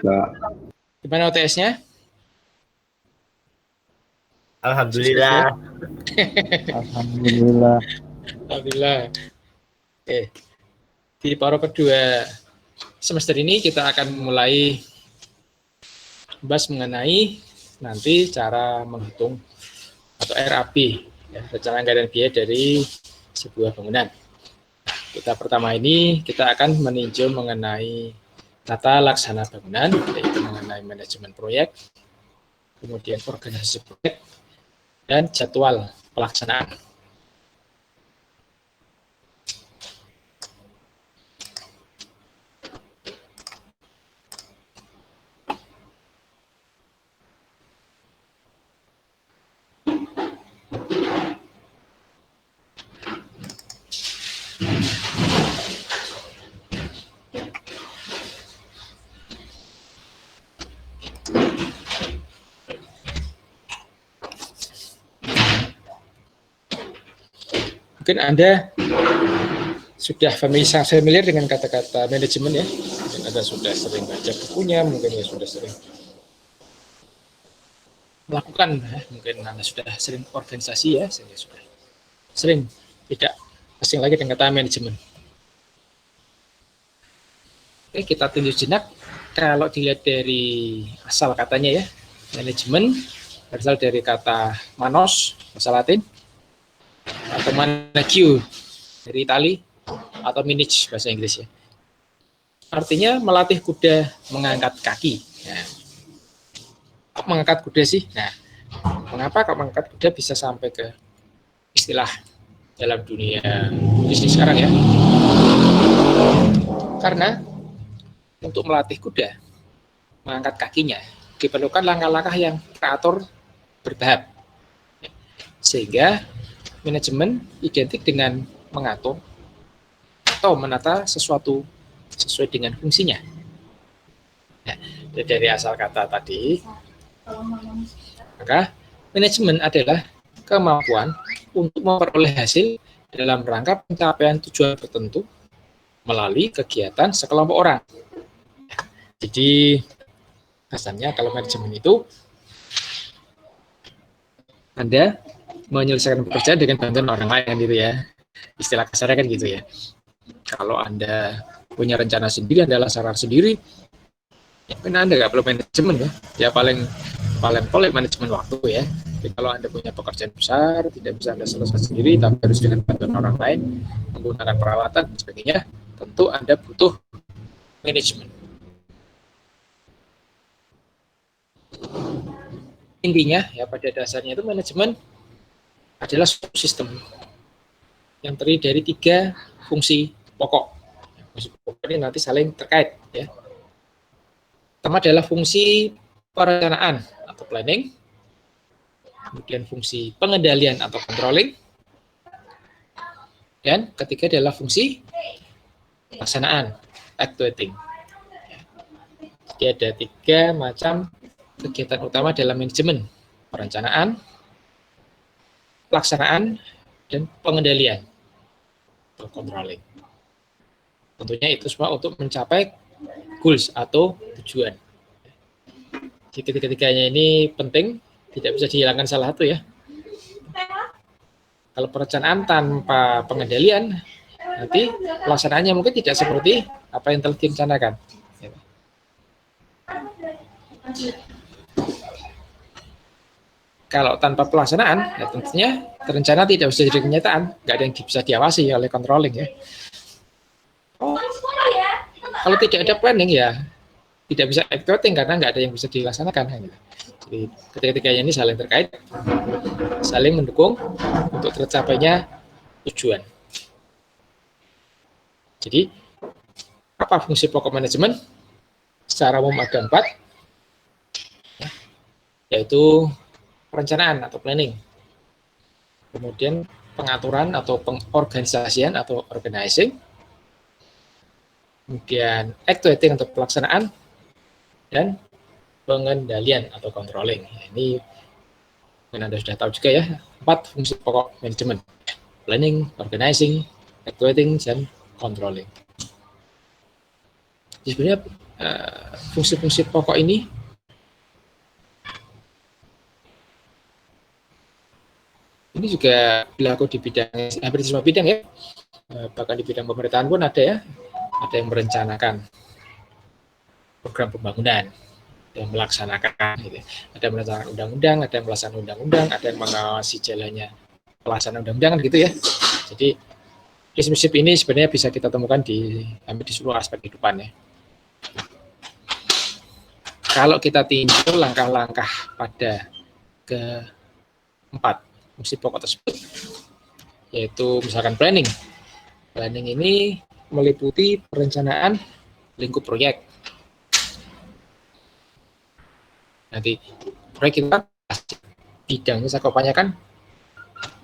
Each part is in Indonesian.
Kak. Gimana UTS-nya? Alhamdulillah. Alhamdulillah. Alhamdulillah. Oke. Di paruh kedua semester ini kita akan mulai bahas mengenai nanti cara menghitung atau RAB, ya, rencana anggaran biaya dari sebuah bangunan. Kita pertama ini kita akan meninjau mengenai tata laksana bangunan, yaitu mengenai manajemen proyek, kemudian organisasi proyek, dan jadwal pelaksanaan. Mungkin Anda sudah familiar dengan kata-kata manajemen ya, mungkin Anda sudah sering baca bukunya, mungkin ya sudah sering melakukan, mungkin Anda sudah sering organisasi ya, sehingga sudah sering tidak asing lagi dengan kata manajemen. Oke, kita tunjuk jenak. Kalau dilihat dari asal katanya ya, manajemen berasal dari kata manos, bahasa Latin, atau managio dari Itali, atau manage bahasa Inggris ya. Artinya melatih kuda mengangkat kaki. Nah, kok mengangkat kuda sih? Nah, mengapa kok mengangkat kuda bisa sampai ke istilah dalam dunia bisnis sekarang ya? Karena untuk melatih kuda mengangkat kakinya diperlukan langkah-langkah yang teratur bertahap. Sehingga manajemen identik dengan mengatur atau menata sesuatu sesuai dengan fungsinya. Nah, dari asal kata tadi, maka manajemen adalah kemampuan untuk memperoleh hasil dalam rangka pencapaian tujuan tertentu melalui kegiatan sekelompok orang. Jadi, kasarnya kalau manajemen itu Anda menyelesaikan pekerjaan dengan bantuan orang lain gitu ya. Istilah kasarnya kan gitu ya. Kalau Anda punya rencana sendiri, Anda laksanakan sendiri, ya kan Anda nggak perlu manajemen ya. Ya paling manajemen waktu ya. Jadi kalau Anda punya pekerjaan besar, tidak bisa Anda selesaikan sendiri, tapi harus dengan bantuan orang lain, menggunakan peralatan dan sebagainya, tentu Anda butuh manajemen. Intinya ya pada dasarnya itu manajemen adalah suatu sistem yang terdiri dari 3 fungsi pokok. Fungsi pokok ini nanti saling terkait ya. Pertama adalah fungsi perencanaan atau planning, kemudian fungsi pengendalian atau controlling, dan ketiga adalah fungsi pelaksanaan, actuating. Jadi ada 3 macam kegiatan utama dalam manajemen: perencanaan, pelaksanaan, dan pengendalian atau controlling. Tentunya itu semua untuk mencapai goals atau tujuan. Jadi ketiga-tiganya ini penting, tidak bisa dihilangkan salah satu ya. Kalau perencanaan tanpa pengendalian, nanti pelaksanaannya mungkin tidak seperti apa yang telah direncanakan. Kalau tanpa pelaksanaan, ya tentunya rencana tidak bisa jadi kenyataan, nggak ada yang bisa diawasi oleh controlling ya. Kalau tidak ada planning ya tidak bisa actuating karena nggak ada yang bisa dilaksanakan. Jadi ketiga-tiganya ini saling terkait, saling mendukung untuk tercapainya tujuan. Jadi apa fungsi pokok manajemen? Secara umum ada 4, yaitu perencanaan atau planning, kemudian pengaturan atau pengorganisasian atau organizing, kemudian actuating atau pelaksanaan, dan pengendalian atau controlling. Ini Anda sudah tahu juga ya, 4 fungsi pokok manajemen: planning, organizing, actuating, dan controlling. Jadi sebenarnya fungsi-fungsi pokok ini juga berlaku di bidang hampir di semua bidang ya. Bahkan di bidang pemerintahan pun ada ya, ada yang merencanakan program pembangunan, ada yang melaksanakan, gitu. Ada yang merencanakan undang-undang, ada yang melaksanakan undang-undang, ada yang mengawasi jalannya pelaksanaan undang-undang, gitu ya. Jadi prinsip ini sebenarnya bisa kita temukan di hampir di seluruh aspek kehidupan ya. Kalau kita tinjau langkah-langkah pada keempat fungsi pokok tersebut, yaitu misalkan planning. Planning ini meliputi perencanaan lingkup proyek. Nanti proyek kita bidangnya cakupannya kan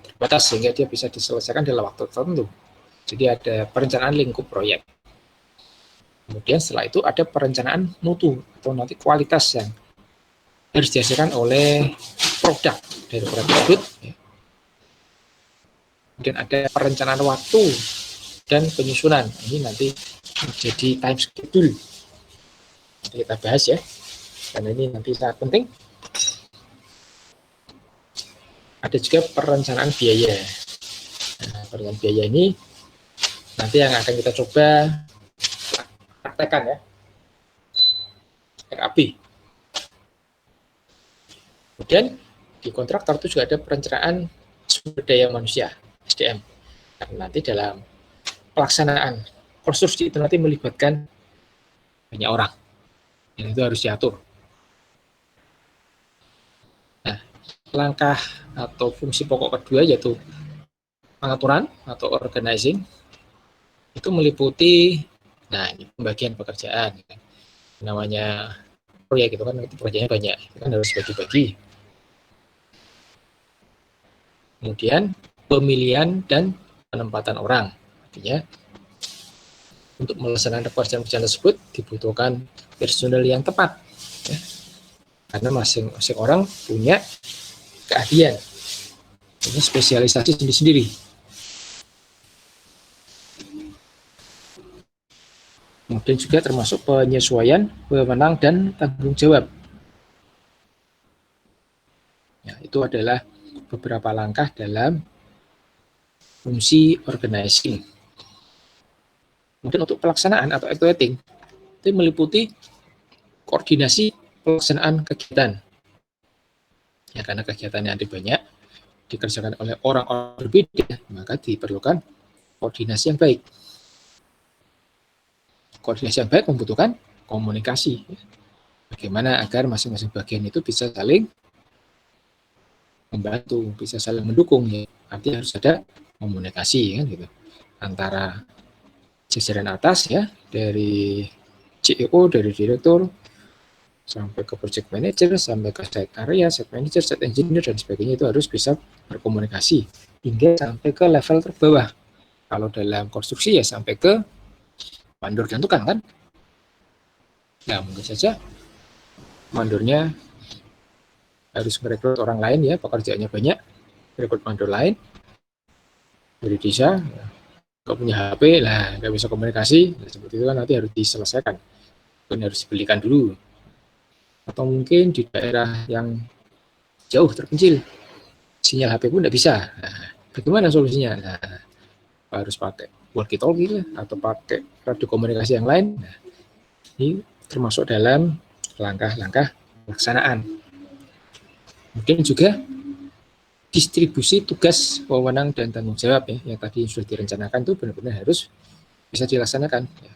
terbatas sehingga dia bisa diselesaikan dalam waktu tertentu. Jadi ada perencanaan lingkup proyek. Kemudian setelah itu ada perencanaan mutu atau nanti kualitas yang harus dihasilkan oleh produk dari proyek tersebut. Kemudian ada perencanaan waktu dan penyusunan. Ini nanti menjadi time schedule. Nanti kita bahas ya, karena ini nanti sangat penting. Ada juga perencanaan biaya. Nah, perencanaan biaya ini nanti yang akan kita coba praktekkan ya, RAP. Kemudian di kontraktor itu juga ada perencanaan sumber daya manusia, SDM. Karena nanti dalam pelaksanaan konstruksi itu nanti melibatkan banyak orang, dan itu harus diatur. Nah, langkah atau fungsi pokok kedua yaitu pengaturan atau organizing itu meliputi, nah ini pembagian pekerjaan. Namanya proyek itu kan itu pekerjaannya banyak, itu kan harus bagi-bagi. Kemudian pemilihan dan penempatan orang, artinya untuk melaksanakan pekerjaan-pekerjaan tersebut dibutuhkan personel yang tepat ya. Karena masing-masing orang punya keahlian, punya spesialisasi sendiri-sendiri. Kemudian juga termasuk penyesuaian wewenang dan tanggung jawab. Ya, itu adalah beberapa langkah dalam fungsi organizing. Kemudian untuk pelaksanaan atau activating itu meliputi koordinasi pelaksanaan kegiatan. Ya, karena kegiatannya ada banyak, dikerjakan oleh orang-orang berbeda, maka diperlukan koordinasi yang baik. Koordinasi yang baik membutuhkan komunikasi. Bagaimana agar masing-masing bagian itu bisa saling membantu, bisa saling mendukung ya. Artinya harus ada komunikasi kan gitu antara jajaran atas ya, dari CEO, dari direktur sampai ke project manager, sampai ke site area, site manager, site engineer dan sebagainya, itu harus bisa berkomunikasi hingga sampai ke level terbawah. Kalau dalam konstruksi ya sampai ke mandor dan tukang kan. Nah, mungkin saja mandornya harus merekrut orang lain ya, pekerjaannya banyak, rekrut mandor lain dari desa, nggak punya HP lah, nggak bisa komunikasi, nah, seperti itu kan nanti harus diselesaikan, kan harus dibelikan dulu. Atau mungkin di daerah yang jauh terpencil, sinyal HP pun nggak bisa. Nah, bagaimana solusinya? Nah, harus pakai walkie-talkie atau pakai radio komunikasi yang lain. Nah, ini termasuk dalam langkah-langkah pelaksanaan. Mungkin juga distribusi tugas, wewenang dan tanggung jawab ya, yang tadi sudah direncanakan itu benar-benar harus bisa dilaksanakan. Ya.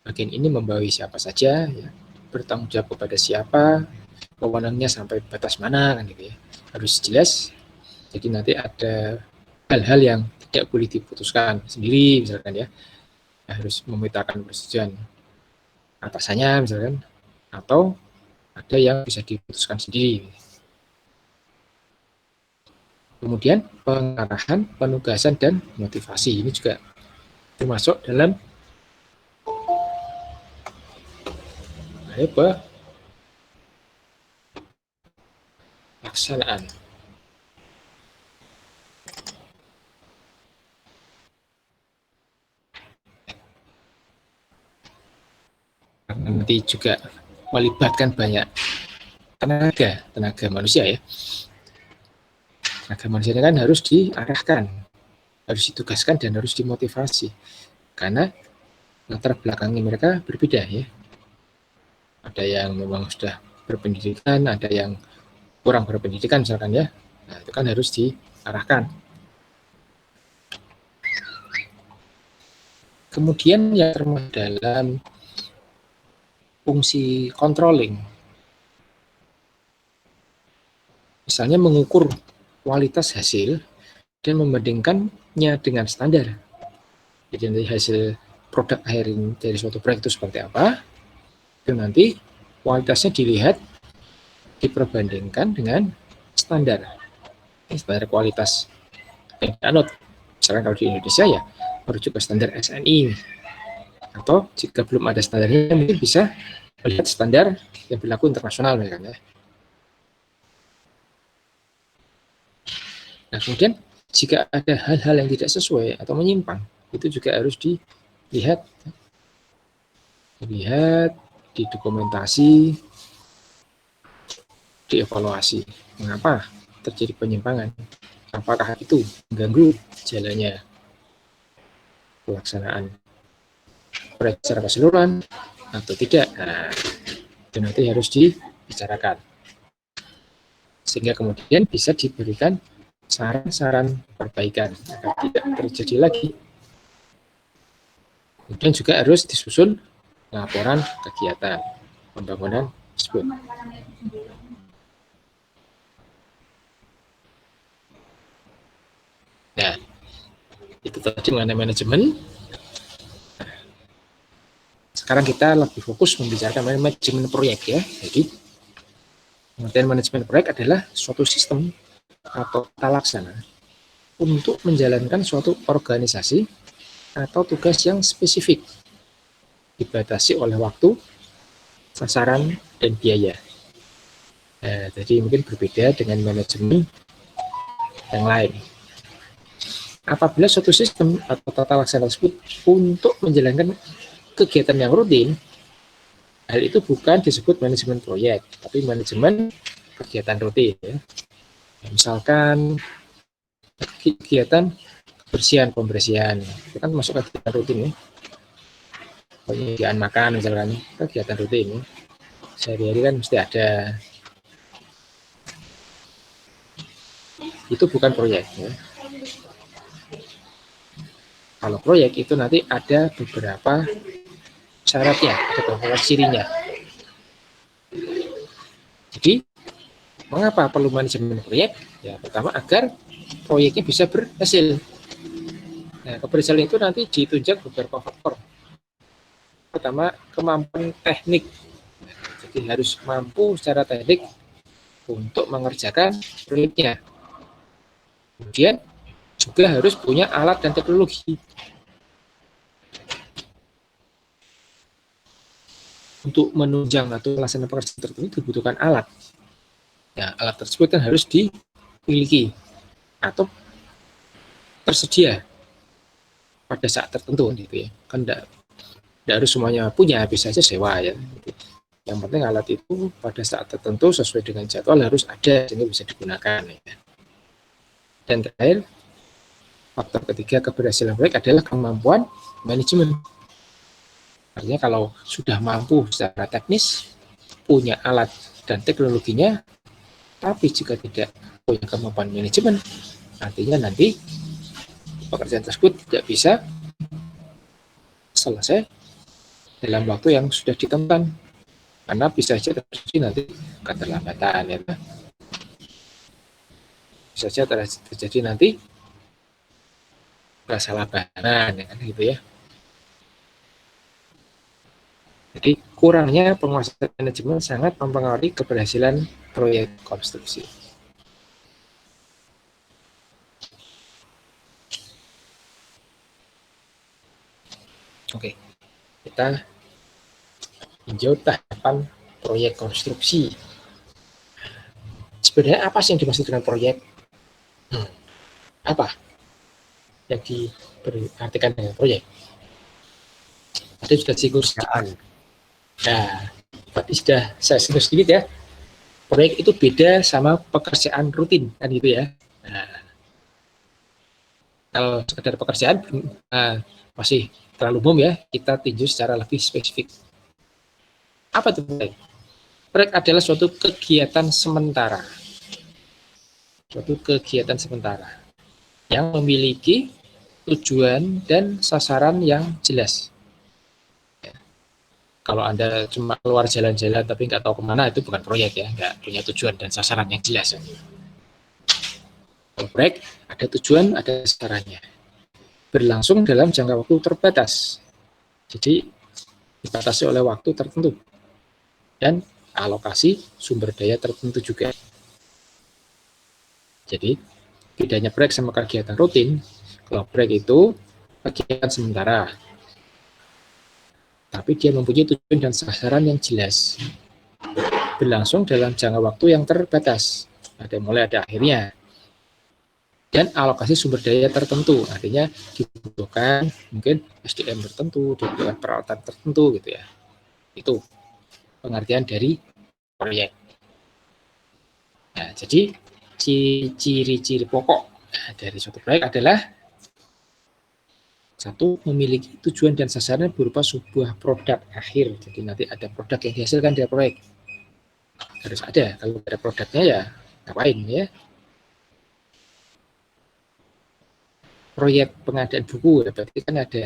Bagian ini membawahi siapa saja, ya, bertanggung jawab kepada siapa, wewenangnya sampai batas mana kan gitu ya. Harus jelas. Jadi nanti ada hal-hal yang tidak boleh diputuskan sendiri misalkan ya. Harus memintakan persetujuan atasannya misalkan, atau ada yang bisa diputuskan sendiri. Kemudian pengarahan, penugasan, dan motivasi ini juga termasuk dalam pelaksanaan. Karena nanti nanti juga melibatkan banyak tenaga manusia ya. Tenaga manusia kan harus diarahkan, harus ditugaskan dan harus dimotivasi karena latar belakangnya mereka berbeda ya. Ada yang memang sudah berpendidikan, ada yang kurang berpendidikan misalkan ya. Nah, itu kan harus diarahkan. Kemudian yang termasuk dalam fungsi controlling, misalnya mengukur kualitas hasil dan membandingkannya dengan standar. Jadi nanti hasil produk akhir dari suatu proyek itu seperti apa, itu nanti kualitasnya dilihat, diperbandingkan dengan standar kualitas yang dianut. Misalkan kalau di Indonesia ya merujuk ke standar SNI, atau jika belum ada standarnya mungkin bisa melihat standar yang berlaku internasional misalnya. Nah kemudian jika ada hal-hal yang tidak sesuai atau menyimpang, itu juga harus dilihat, didokumentasi, dievaluasi. Mengapa terjadi penyimpangan? Apakah itu mengganggu jalannya pelaksanaan proyek secara keseluruhan atau tidak? Nah, itu nanti harus dibicarakan. Sehingga kemudian bisa diberikan saran-saran perbaikan agar tidak terjadi lagi. Kemudian juga harus disusun laporan kegiatan pembangunan tersebut. Nah, itu tadi mengenai manajemen. Sekarang kita lebih fokus membicarakan manajemen proyek ya. Jadi, pengertian manajemen proyek adalah suatu sistem atau tata laksana untuk menjalankan suatu organisasi atau tugas yang spesifik, dibatasi oleh waktu, sasaran, dan biaya. Nah, jadi mungkin berbeda dengan manajemen yang lain. Apabila suatu sistem atau tata laksana tersebut untuk menjalankan kegiatan yang rutin, hal itu bukan disebut manajemen proyek, tapi manajemen kegiatan rutin. Ya. Misalkan kegiatan kebersihan, pembersihan, itu kan masuk kegiatan rutin ya. Penyediaan makan misalkan, kegiatan rutin ya. Sehari-hari kan mesti ada. Itu bukan proyek ya. Kalau proyek itu nanti ada beberapa syaratnya, ada beberapa cirinya. Jadi, mengapa perlu manajemen proyek? Ya, pertama agar proyeknya bisa berhasil. Nah, keberhasilan itu nanti ditunjang beberapa faktor. Pertama, kemampuan teknik. Jadi harus mampu secara teknik untuk mengerjakan proyeknya. Kemudian juga harus punya alat dan teknologi. Untuk menunjang atau melaksanakan pekerjaan tertentu dibutuhkan alat. Ya, alat tersebut kan harus dimiliki atau tersedia pada saat tertentu gitu ya. Kan tidak harus semuanya punya, bisa saja sewa ya. Yang penting alat itu pada saat tertentu sesuai dengan jadwal harus ada sehingga bisa digunakan ya. Dan terakhir, faktor ketiga keberhasilan proyek adalah kemampuan manajemen. Artinya kalau sudah mampu secara teknis, punya alat dan teknologinya, tapi jika tidak punya kemampuan manajemen, artinya nanti pekerjaan tersebut tidak bisa selesai dalam waktu yang sudah ditentukan. Karena bisa saja terjadi nanti keterlambatan, ya. Bisa saja terjadi nanti kesalahpahaman, ya kan gitu ya. Jadi kurangnya penguasaan manajemen sangat mempengaruhi keberhasilan proyek konstruksi. Oke, kita tinjau tahapan proyek konstruksi. Sebenarnya apa sih yang dimaksud dengan proyek? Apa yang diartikan dengan proyek? Ada juga singgung Nah, tadi sudah saya sentuh sedikit ya. Proyek itu beda sama pekerjaan rutin, kan gitu ya. Nah, kalau sekedar pekerjaan masih terlalu umum ya, kita tinjau secara lebih spesifik. Apa itu proyek? Proyek adalah suatu kegiatan sementara. Suatu kegiatan sementara yang memiliki tujuan dan sasaran yang jelas. Kalau Anda cuma keluar jalan-jalan tapi nggak tahu kemana, itu bukan proyek ya, nggak punya tujuan dan sasaran yang jelas. Kalau proyek, ada tujuan, ada sasarannya. Berlangsung dalam jangka waktu terbatas. Jadi, dibatasi oleh waktu tertentu. Dan alokasi sumber daya tertentu juga. Jadi, bedanya proyek sama kegiatan rutin, kalau proyek itu kegiatan sementara, tapi dia mempunyai tujuan dan sasaran yang jelas. Berlangsung dalam jangka waktu yang terbatas. Ada mulai, ada akhirnya. Dan alokasi sumber daya tertentu, artinya dibutuhkan mungkin SDM tertentu, dibutuhkan peralatan tertentu gitu ya. Itu pengertian dari proyek. Nah, jadi ciri-ciri pokok dari suatu proyek adalah satu, memiliki tujuan dan sasaran berupa sebuah produk akhir. Jadi nanti ada produk yang dihasilkan dari proyek. Harus ada. Kalau ada produknya ya ngapain ya? Proyek pengadaan buku, ya berarti kan ada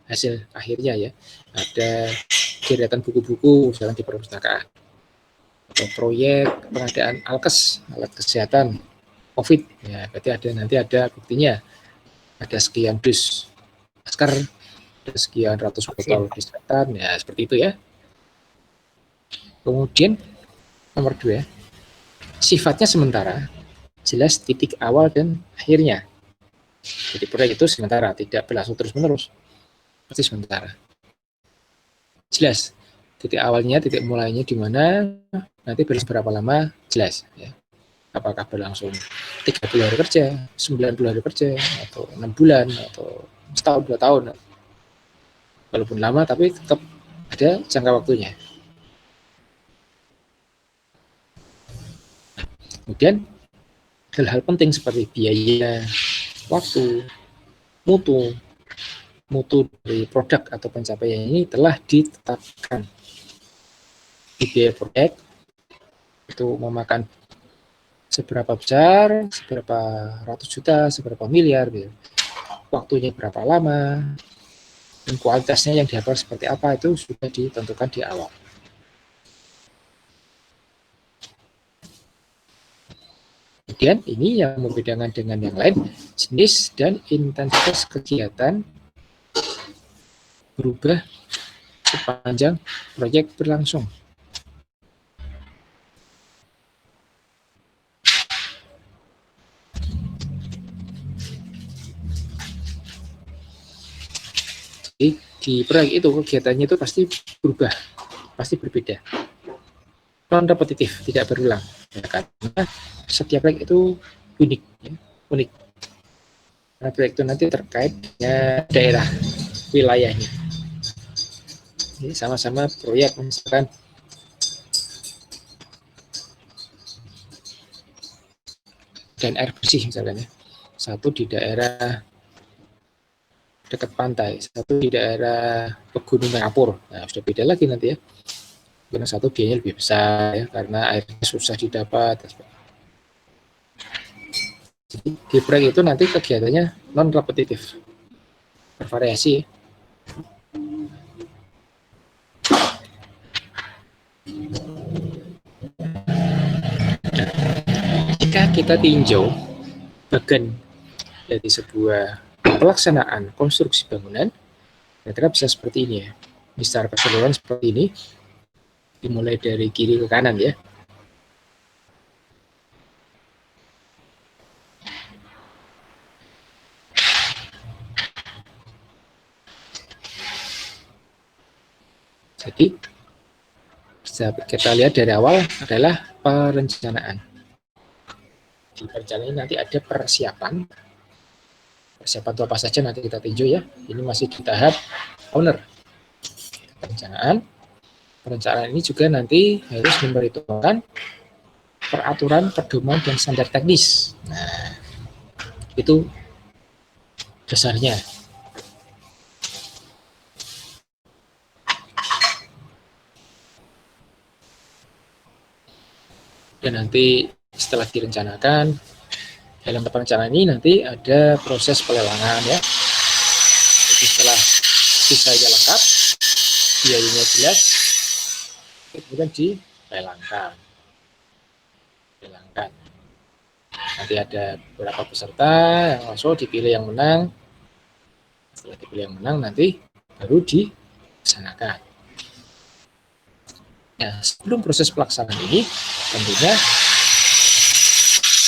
hasil akhirnya ya. Ada deretan buku-buku misalnya di perpustakaan. Atau proyek pengadaan alkes, alat kesehatan COVID, ya berarti nanti ada buktinya. Ada sekian dus masker, ada sekian ratus botol disinfektan, ya seperti itu ya. Kemudian nomor 2, sifatnya sementara, jelas titik awal dan akhirnya. Jadi proyek itu sementara, tidak berlangsung terus-menerus, pasti sementara. Jelas titik awalnya, titik mulainya di mana, nanti berlangsung berapa lama, jelas ya. Apakah berlangsung 30 hari kerja, 90 hari kerja, atau 6 bulan, atau setahun, 2 tahun. Walaupun lama, tapi tetap ada jangka waktunya. Kemudian hal-hal penting seperti biaya, waktu, mutu dari produk atau pencapaian ini telah ditetapkan. Di biaya proyek itu memakan seberapa besar, seberapa ratus juta, seberapa miliar, gitu. Waktunya berapa lama, dan kualitasnya yang diharapkan seperti apa itu sudah ditentukan di awal. Kemudian ini yang membedakan dengan yang lain, jenis dan intensitas kegiatan berubah sepanjang proyek berlangsung. Jadi di proyek itu kegiatannya itu pasti berubah, pasti berbeda, non repetitif, tidak berulang, ya, karena setiap proyek itu unik, ya, unik. Karena proyek itu nanti terkait dengan daerah, wilayahnya. Jadi sama-sama proyek, misalkan dan air bersih misalnya, satu di daerah dekat pantai, satu di daerah pegunungan kapur. Nah, sudah beda lagi nanti ya. Karena satu biayanya lebih besar ya, karena airnya susah didapat. Jadi di proyek itu nanti kegiatannya non repetitif, bervariasi. Nah, jika kita tinjau bagian dari sebuah pelaksanaan konstruksi bangunan, kira-kira bisa seperti ini ya. Ini secara keseluruhan seperti ini, dimulai dari kiri ke kanan ya. Jadi bisa kita lihat dari awal adalah perencanaan. Di perencanaan ini nanti ada persiapan. Persiapan itu apa saja nanti kita tinjau ya. Ini masih di tahap owner. Perencanaan, perencanaan ini juga nanti harus memperhitungkan peraturan, pedoman, dan standar teknis. Nah, itu dasarnya. Dan nanti setelah direncanakan, dalam perencanaan ini nanti ada proses pelelangan ya. Jadi setelah desainnya lengkap, biayanya jelas, kemudian dilelangkan. Nanti ada beberapa peserta yang masuk, dipilih yang menang. Setelah dipilih yang menang, nanti baru dilaksanakan. Nah, sebelum proses pelaksanaan ini, tentunya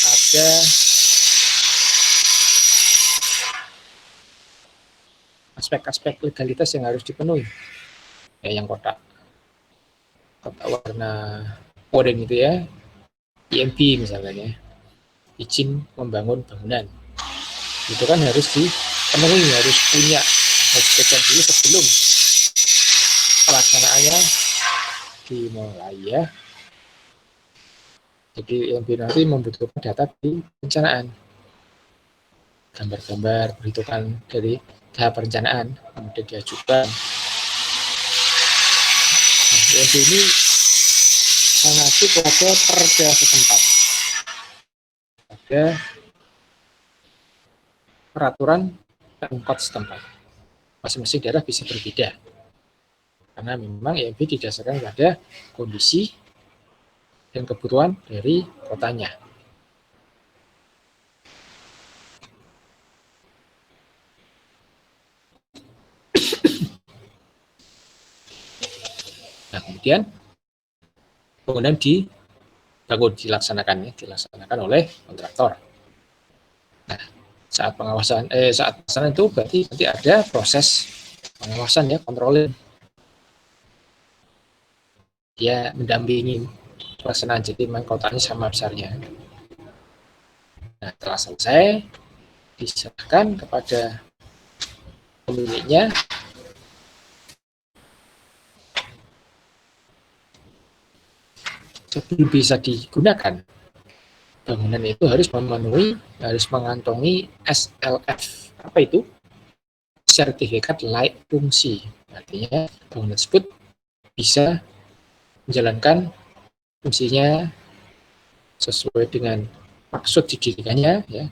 ada aspek-aspek legalitas yang harus dipenuhi. Ya, yang kotak warna oranye itu ya, IMB misalnya, izin membangun bangunan. Itu kan harus dipenuhi, harus punya, harus pegang dulu sebelum pelaksanaannya dimulai ya. Jadi IMB nanti membutuhkan data di perencanaan, gambar-gambar, perhitungan dari tahap perencanaan, kemudian diajukan. Nah, IMB ini mengacu pada perda setempat. Ada peraturan Pemkot setempat. Masing-masing daerah bisa berbeda. Karena memang IMB didasarkan pada kondisi dan kebutuhan dari kotanya. Nah, kemudian bangunan dilaksanakan oleh kontraktor. Nah, saat pelaksanaan itu berarti nanti ada proses pengawasan ya, controlling. Dia mendampingi pelaksanaan, jadi memang kotanya sama besarnya. Nah, setelah selesai diserahkan kepada pemiliknya. Sebelum bisa digunakan, bangunan itu harus mengantongi SLF. Apa itu? Sertifikat layak fungsi. Artinya bangunan tersebut bisa menjalankan fungsinya sesuai dengan maksud didirikannya, ya,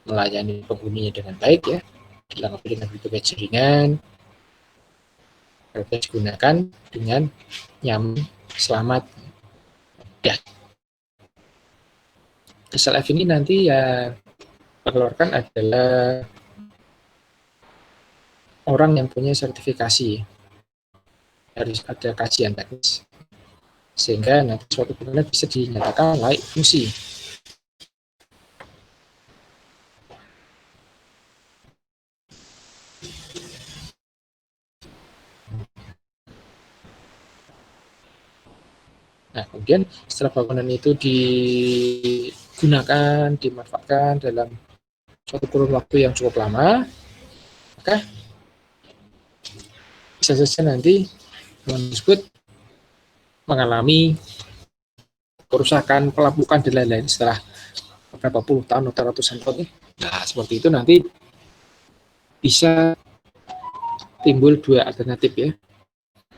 melayani penghuninya dengan baik, ya, dilengkapi dengan berbagai jaringan, dapat digunakan dengan nyaman, selamat. Ya, SLF ini nanti yang mengeluarkan adalah orang yang punya sertifikasi. Harus ada kajian teknis sehingga nanti suatu bangunan bisa dinyatakan layak fungsi. Nah, kemudian setelah bangunan itu digunakan, dimanfaatkan dalam suatu kurun waktu yang cukup lama, maka bisa saja nanti bangunan tersebut mengalami kerusakan, pelapukan, dan lain-lain setelah beberapa puluh tahun atau ratusan tahun. Nah, seperti itu nanti bisa timbul dua alternatif ya.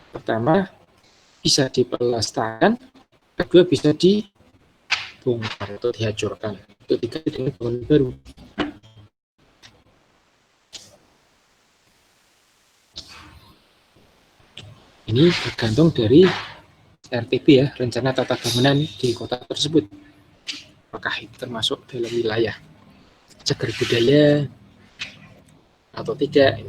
Pertama, bisa dipelestarikan, kedua bisa dibongkar atau dihancurkan. Itu diganti dengan bangunan baru. Ini tergantung dari RTB ya, rencana tata bangunan di kota tersebut. Apakah itu termasuk dalam wilayah cagar budaya atau tidak.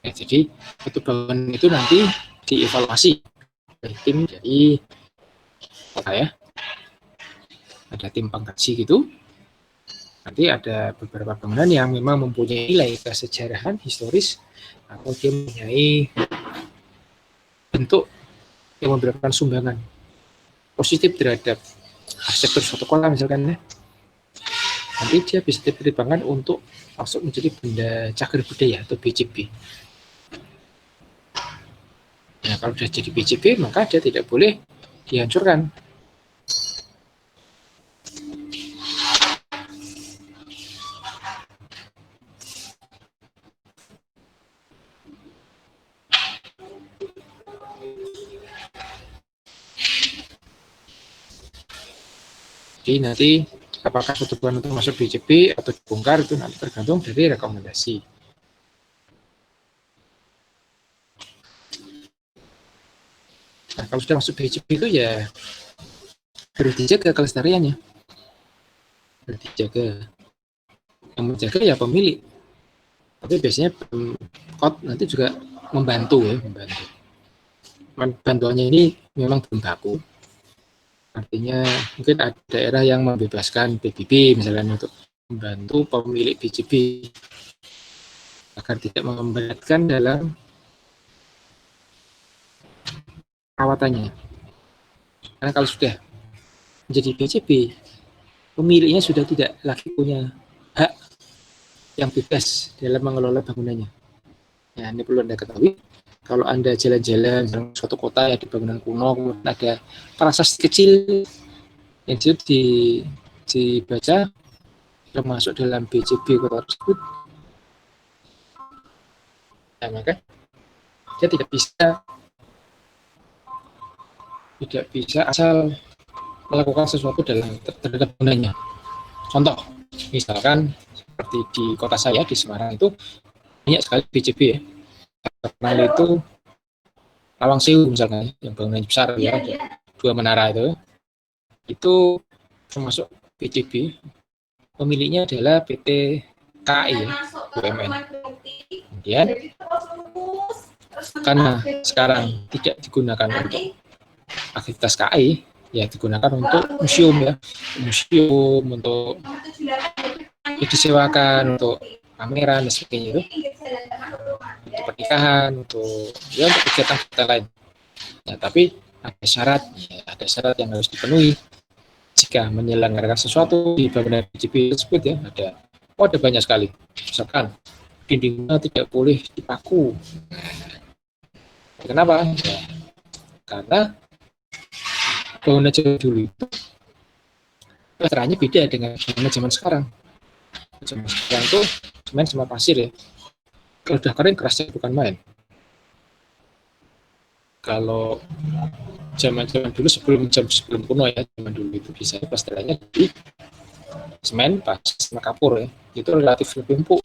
Ya, jadi itu bangunan itu nanti dievaluasi dari tim dari kota ya. Ada tim pengkaji gitu. Nanti ada beberapa bangunan yang memang mempunyai nilai kesejarahan historis atau dia mempunyai bentuk yang memberikan sumbangan positif terhadap arsitektur suatu kota misalkan ya, nanti dia bisa dipertimbangkan untuk masuk menjadi benda cagar budaya atau BCB. Nah, kalau sudah jadi BCB maka dia tidak boleh dihancurkan. Jadi nanti apakah suatu bangunan itu masuk BCB atau dibongkar itu nanti tergantung dari rekomendasi. Nah, kalau sudah masuk BCB itu ya harus dijaga kelestariannya. Harus dijaga. Yang menjaga ya pemilik. Tapi biasanya kot nanti juga membantu ya, membantu. Bantuannya ini memang belum baku. Artinya mungkin ada daerah yang membebaskan PBB misalnya untuk membantu pemilik BCB agar tidak memberatkan dalam perawatannya. Karena kalau sudah menjadi BCB, pemiliknya sudah tidak lagi punya hak yang bebas dalam mengelola bangunannya. Nah, ini perlu Anda ketahui. Kalau Anda jalan-jalan di suatu kota ya di bangunan kuno, kemudian ada prasasti kecil yang itu dibaca termasuk dalam BCB kota tersebut, nah, maka dia tidak bisa asal melakukan sesuatu terhadap bangunannya. Contoh, misalkan seperti di kota saya di Semarang itu banyak sekali BCB ya. Terkenal itu Lawang Sewu misalnya, yang bangunan besar ya, dua menara itu termasuk BCB. Pemiliknya adalah PT KAI ya, BUMN. Kemudian karena sekarang tidak digunakan untuk aktivitas KAI, ya digunakan untuk museum ya, untuk disewakan, untuk pameran dan sebagainya itu, untuk pernikahan, untuk kegiatan-kegiatan lain. Ya, tapi ada syarat yang harus dipenuhi jika menyelenggarakan sesuatu di bangunan BCB tersebut ya. Ada banyak sekali. Misalkan dindingnya tidak boleh dipaku. Kenapa? Ya, karena bangunan zaman dulu itu caranya beda dengan bangunan zaman sekarang. Zaman sekarang tuh semen sama pasir ya. Kalau udah kering kerasnya bukan main. Kalau zaman dulu sebelum kuno ya, zaman dulu itu bisa plasterannya di semen, pasir sama kapur ya. Itu relatif lebih empuk.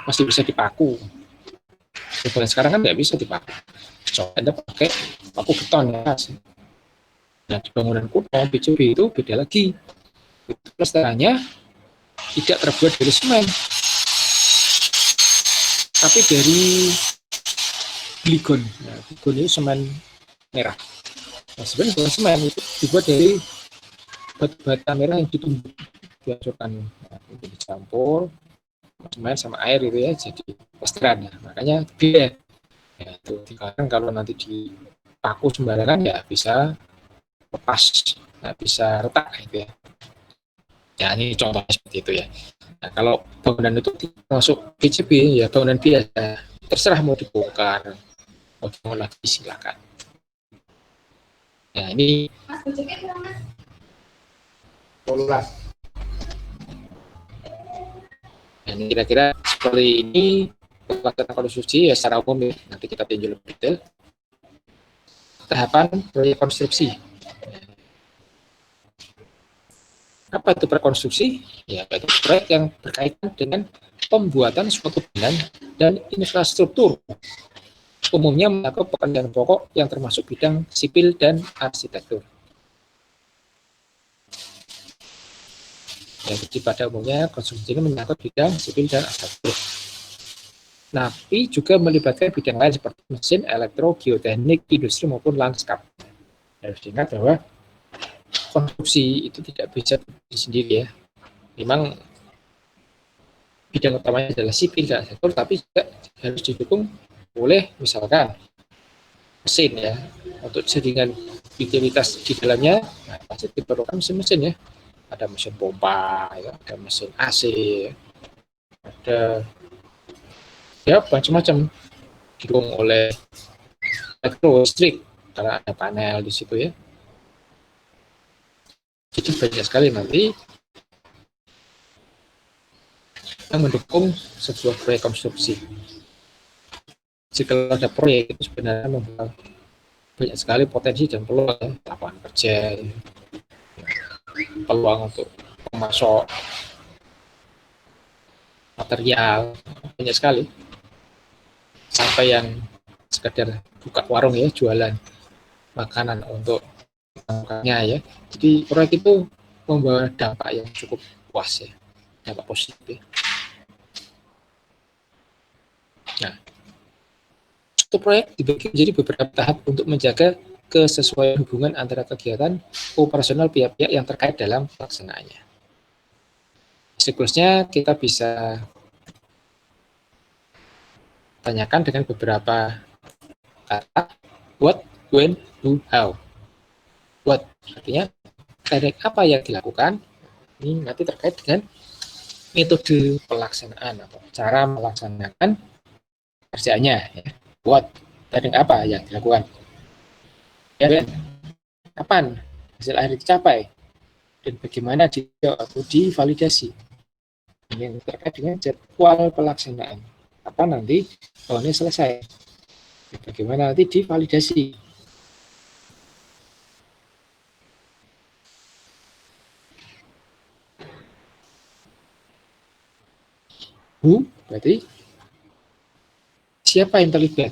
Masih bisa dipaku. Sebenarnya sekarang kan nggak bisa dipaku. Coba Anda pakai paku beton ya. Nah, di bangunan kuno BCB itu beda lagi. Itu plasterannya tidak terbuat dari semen, tapi dari gligon. Nah, gligon itu semen merah. Nah, sebenarnya bukan semen, itu dibuat dari bata merah yang ditumbuk, dihancurkan, nah, itu dicampur semen sama air itu ya, jadi plasteran. Nah, makanya beda. Ya, itu dikatakan kalau nanti dipaku sembarangan ya bisa lepas, nggak bisa retak gitu ya. Ya ini contohnya seperti itu ya. Nah, kalau bangunan itu masuk BCB ya bangunan biasa, terserah mau dibongkar, mau dibangun lagi silakan. Ya ini ini kira-kira seperti ini pelaksanaan konstruksi ya secara umum ya. Nanti kita tinjau lebih detail. Tahapan proyek konstruksi. Apa itu prakonstruksi? Ya, itu proyek yang berkaitan dengan pembuatan suatu bangunan dan infrastruktur. Umumnya mencakup pekerjaan pokok yang termasuk bidang sipil dan arsitektur. Ya, jadi pada umumnya konstruksi ini menyangkut bidang sipil dan arsitektur. Tapi juga melibatkan bidang lain seperti mesin, elektro, geoteknik, industri maupun lanskap. Harus diingat bahwa konstruksi itu tidak bisa sendiri ya. Memang bidang utamanya adalah sipil dan arsitektur, tapi juga harus didukung oleh misalkan mesin ya, untuk jaringan utilitas di dalamnya, nah, pasti diperlukan mesin-mesin ya. Ada mesin pompa, ya, ada mesin AC, ada ya macam-macam didukung oleh listrik karena ada panel di situ ya. Jadi banyak sekali nanti yang mendukung sebuah proyek konstruksi. Jika ada proyek itu sebenarnya membuat banyak sekali potensi dan peluang ya, lapangan kerja, ya, peluang untuk memasok material banyak sekali, sampai yang sekedar buka warung ya, jualan makanan untuk makannya ya. Jadi proyek itu membawa dampak yang cukup luas ya, dampak positif. Nah, satu proyek dibagi menjadi beberapa tahap untuk menjaga kesesuaian hubungan antara kegiatan operasional pihak-pihak yang terkait dalam pelaksanaannya. Siklusnya kita bisa tanyakan dengan beberapa kata: what, when, who, how. What artinya teknik apa yang dilakukan, ini nanti terkait dengan metode pelaksanaan atau cara melaksanakan kerjaannya ya. What, teknik apa yang dilakukan, ya kan? Kapan hasil akhir dicapai dan bagaimana dia atau divalidasi. Yang terkait dengan jadwal pelaksanaan, kapan nanti ini selesai, bagaimana nanti divalidasi. Who berarti siapa yang terlibat,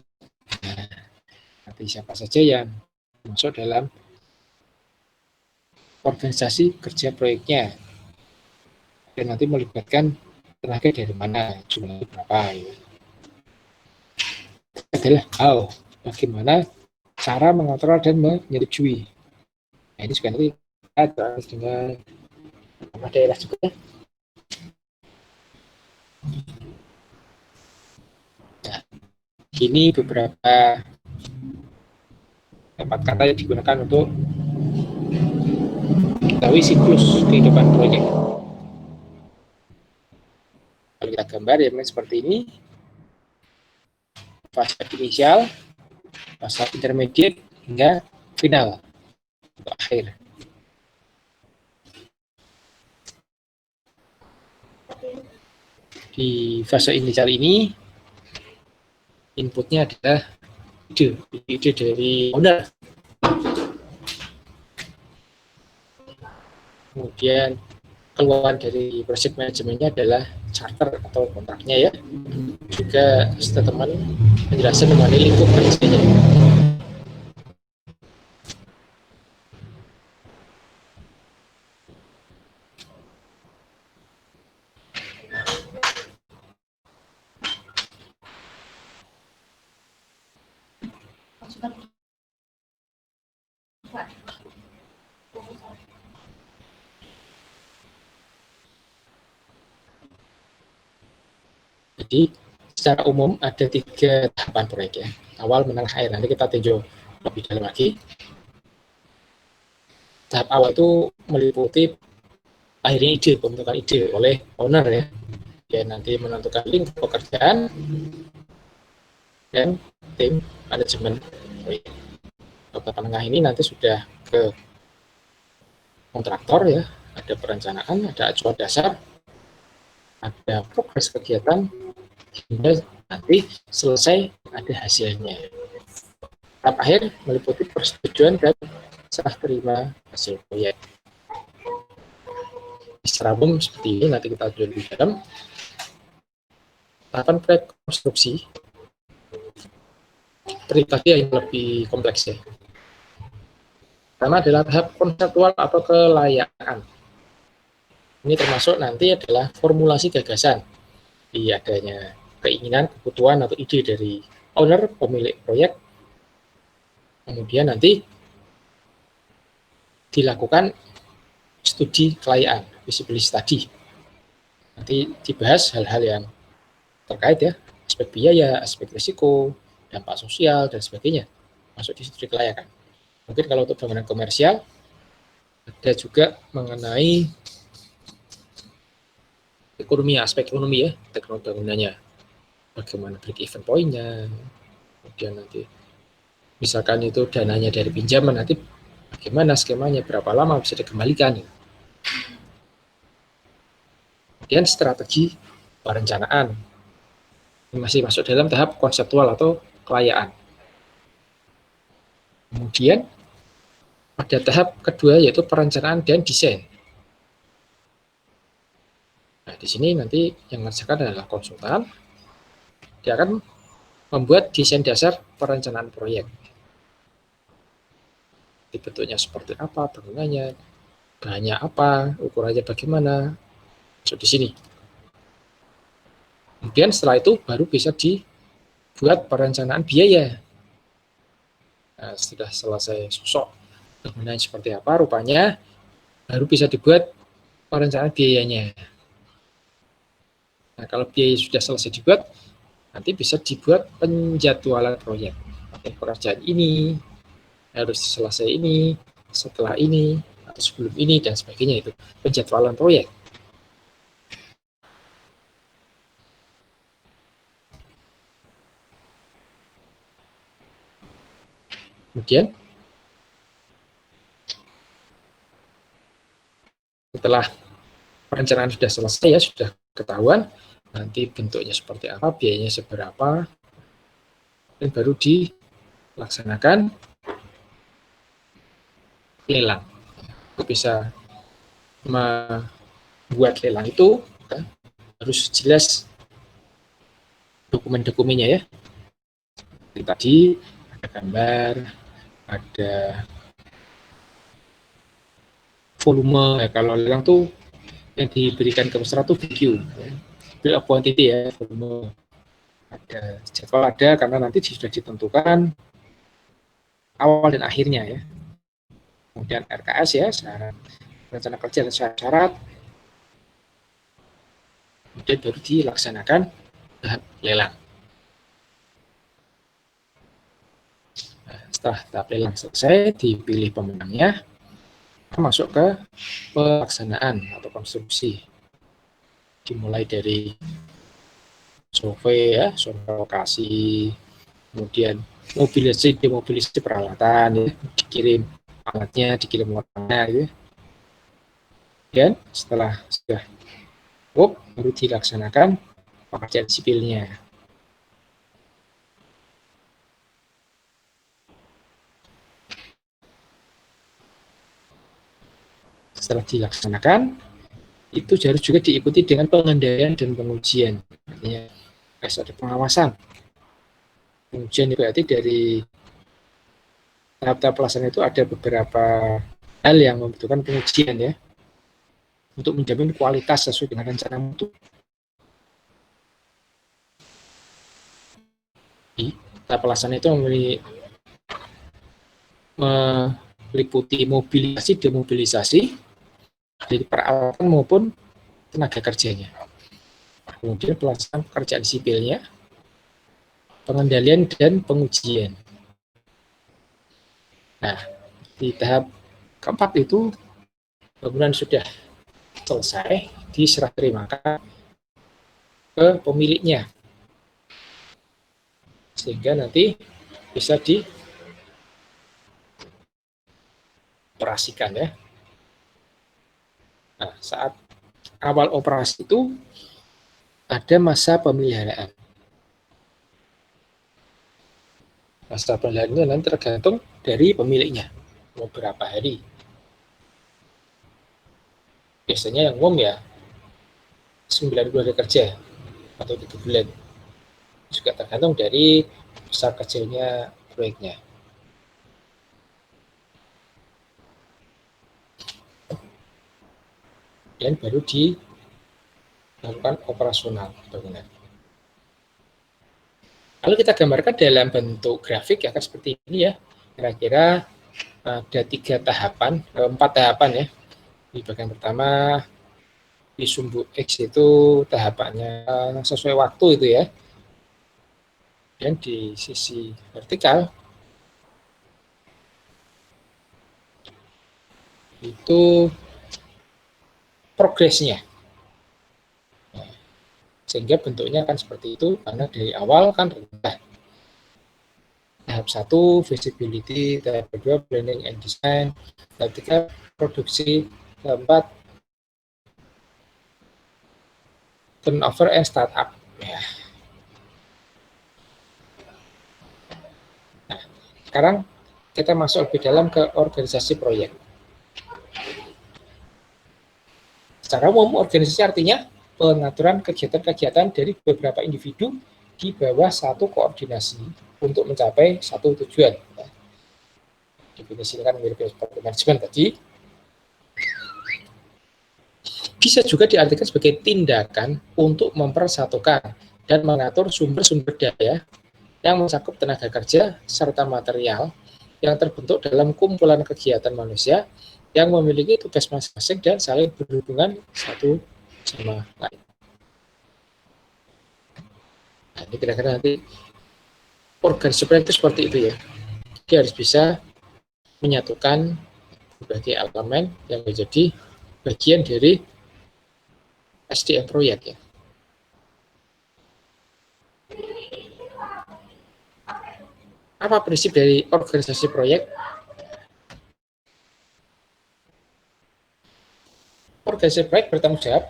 nah, nanti siapa saja yang masuk dalam organisasi kerja proyeknya, dan nanti melibatkan tenaga dari mana, jumlahnya berapa ya. Adalah how, bagaimana cara mengontrol dan menyetujui. Nah, ini juga nanti ada dengan daerah juga. Nah, ini beberapa tempat kata yang digunakan untuk mengetahui siklus kehidupan proyek. Kalau kita gambar ya seperti ini: fase inisial, fase intermediate, hingga final atau akhir. Di fase inisial ini inputnya adalah ide dari owner. Kemudian keluhan dari project manajemennya adalah charter atau kontraknya ya, juga statement penjelasan mengenai lingkup kerjanya. Jadi secara umum ada 3 tahapan proyek ya: awal, menengah, akhir. Nanti kita tinjau lebih dalam lagi. Tahap awal itu meliputi akhirnya ide, pembentukan ide oleh owner ya. Dia nanti menentukan link pekerjaan dan tim manajemen proyek. Tahap menengah ini nanti sudah ke kontraktor ya, ada perencanaan, ada acuan dasar, ada progres kegiatan, hingga nanti selesai ada hasilnya. Tahap akhir meliputi persetujuan dan serah terima hasil proyek. Secara umum seperti ini, nanti kita lihat di dalam tahapan proyek konstruksi. Tadi yang lebih kompleks ya. Pertama adalah tahap konseptual atau kelayakan. Ini termasuk nanti adalah formulasi gagasan, di adanya keinginan, kebutuhan atau ide dari owner, pemilik proyek. Kemudian nanti dilakukan studi kelayakan, feasibility study. Nanti dibahas hal-hal yang terkait ya, aspek biaya, aspek risiko, dampak sosial dan sebagainya, masuk di studi kelayakan. Mungkin kalau untuk bangunan komersial, ada juga mengenai ekonomi, aspek ekonomi ya, teknologi bangunannya. Bagaimana break even point-nya, kemudian nanti misalkan itu dananya dari pinjaman, nanti bagaimana skemanya, berapa lama bisa dikembalikan. Kemudian strategi perencanaan, masih masuk dalam tahap konseptual atau kelayaan. Kemudian pada tahap kedua yaitu perencanaan dan desain. Nah, di sini nanti yang mengerjakan adalah konsultan. Dia akan membuat desain dasar perencanaan proyek. Bentuknya seperti apa, bangunannya, bahannya apa, ukurannya bagaimana, masuk di sini. Kemudian setelah itu baru bisa dibuat perencanaan biaya. Nah, sudah selesai sosok bangunan seperti apa rupanya, baru bisa dibuat perencanaan biayanya. Nah, kalau biaya sudah selesai dibuat, nanti bisa dibuat penjadwalan proyek. Pekerjaan ini harus selesai ini, setelah ini, atau sebelum ini, dan sebagainya. Itu penjadwalan proyek. Kemudian setelah perencanaan sudah selesai ya, sudah ketahuan nanti bentuknya seperti apa, biayanya seberapa, dan baru dilaksanakan lelang. Bisa membuat lelang itu harus jelas dokumen-dokumennya ya. Seperti tadi ada gambar, ada volume. Ya, kalau lelang tuh yang diberikan ke peserta tuh video, bill of quantity ya, volume. Ada jadwal ada karena nanti sudah ditentukan awal dan akhirnya ya. Kemudian RKS ya, syarat rencana kerja dan syarat, kemudian baru dilaksanakan tahap lelang. Nah, setelah tahap lelang selesai, dipilih pemenangnya, masuk ke pelaksanaan atau konstruksi. Dimulai dari survei ya, survei lokasi, kemudian mobilisasi, demobilisasi peralatan, ya, dikirim alatnya, dikirim orangnya, ya. Dan setelah sudah baru dilaksanakan pekerjaan sipilnya. Setelah dilaksanakan, itu harus juga diikuti dengan pengendalian dan pengujian. Artinya harus ada pengawasan. Pengujian itu berarti dari tahap-tahap pelaksanaan itu ada beberapa hal yang membutuhkan pengujian ya, untuk menjamin kualitas sesuai dengan rencana mutu. Tahap pelaksanaan itu meliputi mobilisasi, demobilisasi dari peralatan maupun tenaga kerjanya. Kemudian pelaksanaan pekerjaan sipilnya, pengendalian dan pengujian. Nah, di tahap keempat itu bangunan sudah selesai, diserah terimakan ke pemiliknya, sehingga nanti bisa dioperasikan ya. Nah, saat awal operasi itu ada masa pemeliharaan. Masa pemeliharaan itu nanti tergantung dari pemiliknya, mau berapa hari. Biasanya yang umum ya 90 hari kerja atau 3 bulan. Juga tergantung dari besar kecilnya proyeknya. Dan baru dilakukan operasional bangunan. Kalau kita gambarkan dalam bentuk grafik ya kan seperti ini ya. Kira-kira ada 4 tahapan ya. Di bagian pertama di sumbu X itu tahapannya sesuai waktu itu ya. Dan di sisi vertikal itu progresnya. Sehingga bentuknya akan seperti itu, karena dari awal kan rendah. Tahap 1 visibility, tahap 2 planning and design, tahap 3 produksi, tahap 4 turnover and startup. Ya. Nah, sekarang kita masuk lebih dalam ke organisasi proyek. Secara umum, organisasi artinya pengaturan kegiatan-kegiatan dari beberapa individu di bawah satu koordinasi untuk mencapai satu tujuan. Definisi ini kan mirip seperti manajemen tadi. Bisa juga diartikan sebagai tindakan untuk mempersatukan dan mengatur sumber-sumber daya yang mencakup tenaga kerja serta material yang terbentuk dalam kumpulan kegiatan manusia yang memiliki tugas masing-masing dan saling berhubungan satu sama lain. Nah, ini kira-kira nanti organisasi proyek itu seperti itu ya. Dia harus bisa menyatukan berbagai elemen yang menjadi bagian dari SDM proyek ya. Apa prinsip dari organisasi proyek? Organisasi proyek bertanggung jawab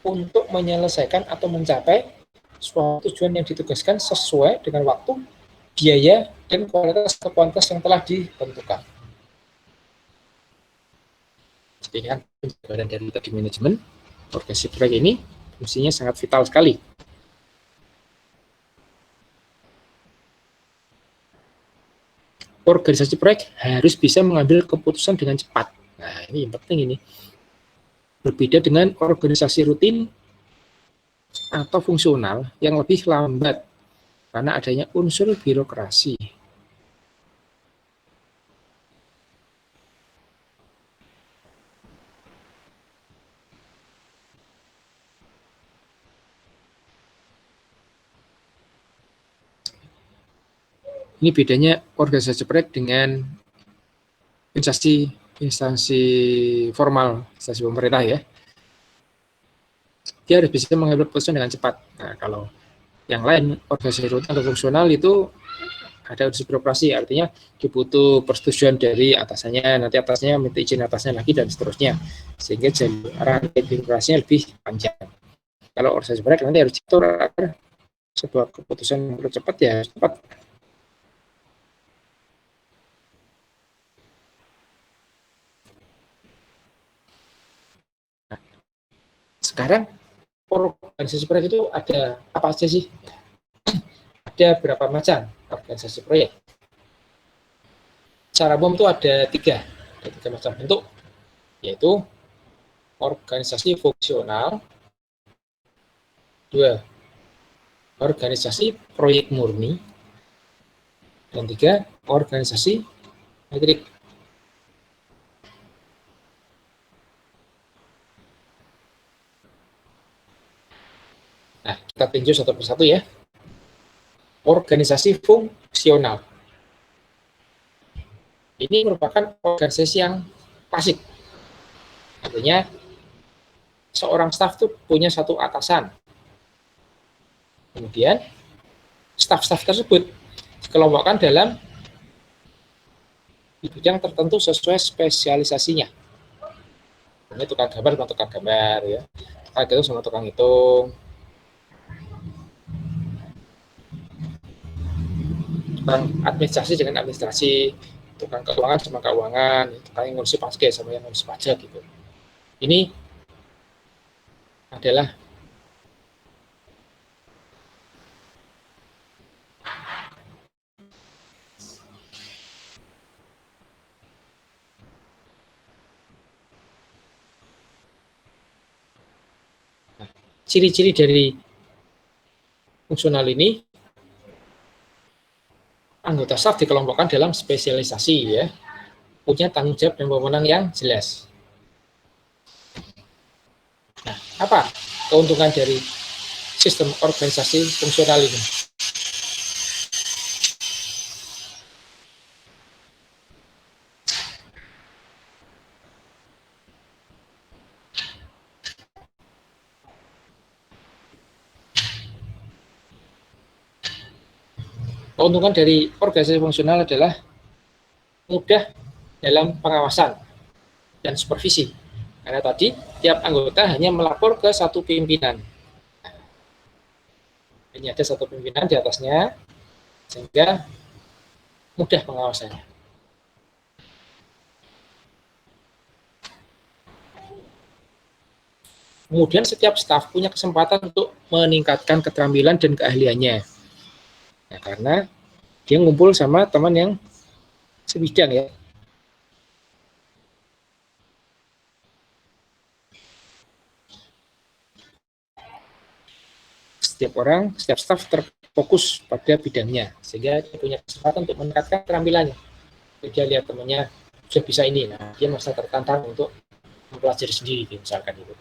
untuk menyelesaikan atau mencapai suatu tujuan yang ditugaskan sesuai dengan waktu, biaya, dan kuantitas yang telah ditentukan. Jadi kan penjabaran dari tadi manajemen, organisasi proyek ini fungsinya sangat vital sekali. Organisasi proyek harus bisa mengambil keputusan dengan cepat. Nah, ini yang penting ini. Berbeda dengan organisasi rutin atau fungsional yang lebih lambat karena adanya unsur birokrasi. Ini bedanya organisasi proyek dengan instansi formal, instansi pemerintah ya. Dia harus bisa mengambil keputusan dengan cepat. Nah, kalau yang lain, organisasi rutin atau fungsional itu ada unsur birokrasi, artinya dibutuh persetujuan dari atasannya, nanti atasnya minta izin atasnya lagi, dan seterusnya. Sehingga rantai birokrasinya lebih panjang. Kalau organisasi proyek nanti harus diatur agar sebuah keputusan yang perlu cepat ya cepat. Nah, sekarang organisasi proyek itu ada apa aja sih? Ada berapa macam organisasi proyek? Secara umum itu ada tiga macam bentuk, yaitu organisasi fungsional, 2 organisasi proyek murni, dan 3 organisasi metrik. Nah, kita tinjau satu persatu ya. Organisasi fungsional. Ini merupakan organisasi yang klasik. Artinya, seorang staf itu punya satu atasan. Kemudian, staf-staf tersebut dikelompokkan dalam bidang tertentu sesuai spesialisasinya. Ini tukang gambar sama tukang gambar ya. Tukang hitung sama tukang hitung. Tukang administrasi dengan administrasi, tukang keuangan sama keuangan, tukang yang ngurusi pajak sama yang ngurusi pajak gitu. Ini adalah ciri-ciri dari fungsional ini. Anggota staf dikelompokkan dalam spesialisasi ya, punya tanggung jawab dan wewenang yang jelas. Nah, apa keuntungan dari sistem organisasi fungsional ini? Keuntungan dari organisasi fungsional adalah mudah dalam pengawasan dan supervisi. Karena tadi tiap anggota hanya melapor ke satu pimpinan. Hanya ada satu pimpinan di atasnya, sehingga mudah pengawasannya. Kemudian setiap staf punya kesempatan untuk meningkatkan keterampilan dan keahliannya. Ya, karena dia ngumpul sama teman yang sebidang ya. Setiap staf terfokus pada bidangnya, sehingga dia punya kesempatan untuk meningkatkan keterampilannya. Jadi dia lihat temannya sudah bisa ini, nah dia merasa tertantang untuk mempelajari sendiri, misalkan itu.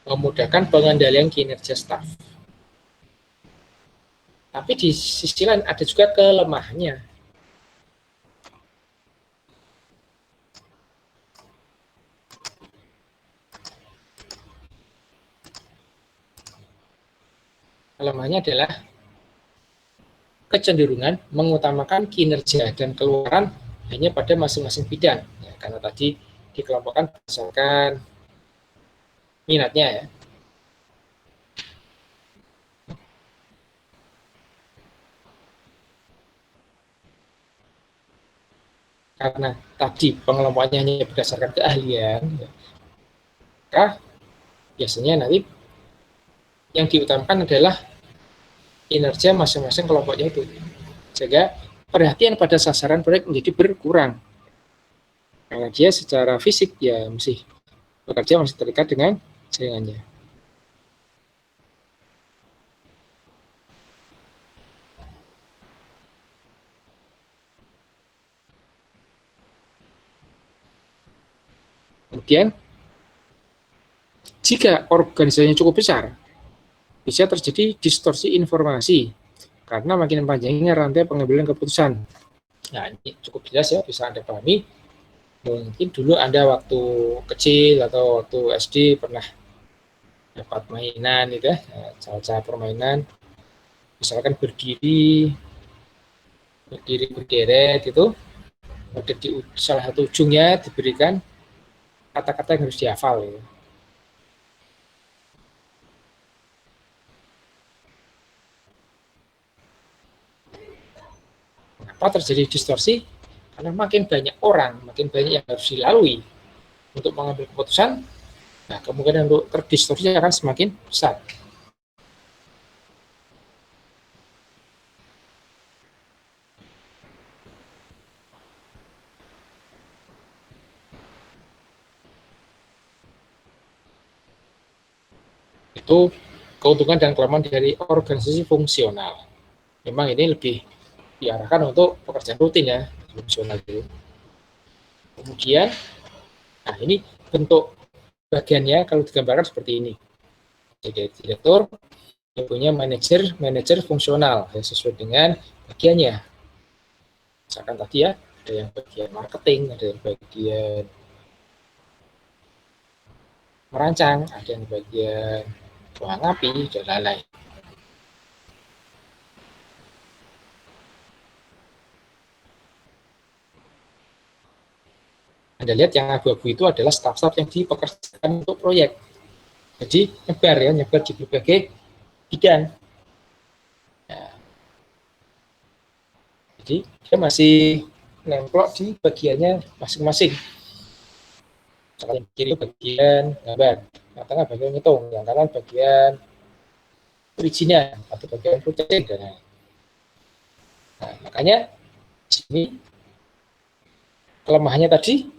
Memudahkan pengendalian kinerja staf. Tapi di sisi lain ada juga kelemahannya. Kelemahannya adalah kecenderungan mengutamakan kinerja dan keluaran hanya pada masing-masing bidang. Ya, karena tadi dikelompokkan berdasarkan minatnya ya. Karena tadi pengelompokannya hanya berdasarkan keahlian, ya, maka biasanya nanti yang diutamakan adalah kinerja masing-masing kelompoknya itu. Sehingga perhatian pada sasaran proyek menjadi berkurang. Karena dia secara fisik ya masih bekerja masih terikat dengan jaringannya. Kemudian jika organisasinya cukup besar, bisa terjadi distorsi informasi karena makin panjangnya rantai pengambilan keputusan. Nah, ini cukup jelas ya, bisa Anda pahami. Mungkin dulu Anda waktu kecil atau waktu SD pernah dapat mainan gitu ya, cara-cara permainan, misalkan berdiri berderet itu, pada di salah satu ujungnya diberikan kata-kata yang harus dihafal. Gitu. Kenapa terjadi distorsi? Karena makin banyak orang, makin banyak yang harus dilalui untuk mengambil keputusan, nah kemungkinan untuk terdistorsi akan semakin besar. Itu keuntungan dan kelemahan dari organisasi fungsional. Memang ini lebih diarahkan untuk pekerjaan rutin ya, fungsional itu. Kemudian, nah ini bentuk bagiannya kalau digambarkan seperti ini. Jadi direktur yang punya manajer fungsional ya, sesuai dengan bagiannya. Misalkan tadi ya, ada yang bagian marketing, ada yang bagian merancang, ada yang bagian buang api, dan lain-lain. Anda lihat yang abu-abu itu adalah staf-staf yang dipekerjakan untuk proyek. Jadi nyebar di berbagai bidang. Nah, jadi dia masih nemplok di bagiannya masing-masing. Yang kiri bagian gambar, yang tengah bagian ngitung, yang kanan bagian perizinan atau bagian processing dan lain. Nah, makanya sini kelemahannya tadi,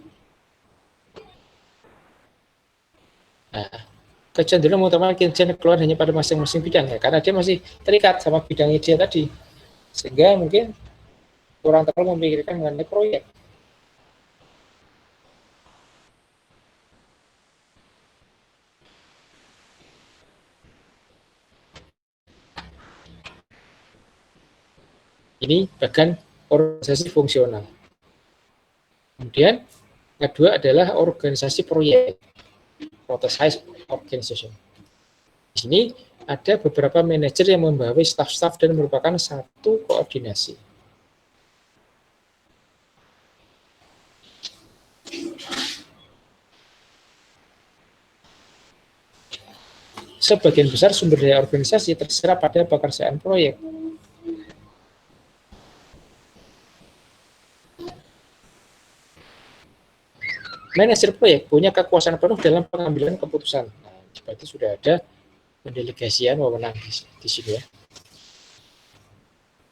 nah, kecenderungan mengutamakan kinerja keluar hanya pada masing-masing bidang ya, karena dia masih terikat sama bidangnya dia tadi, sehingga mungkin kurang terlalu memikirkan mengenai proyek. Ini bagian organisasi fungsional. Kemudian kedua adalah organisasi proyek, process organization. Di sini ada beberapa manajer yang membawahi staf-staf dan merupakan satu koordinasi. Sebagian besar sumber daya organisasi terserap pada pekerjaan proyek. Manajer proyek punya kekuasaan penuh dalam pengambilan keputusan. Nah, seperti sudah ada pendelegasian wewenang di sini ya.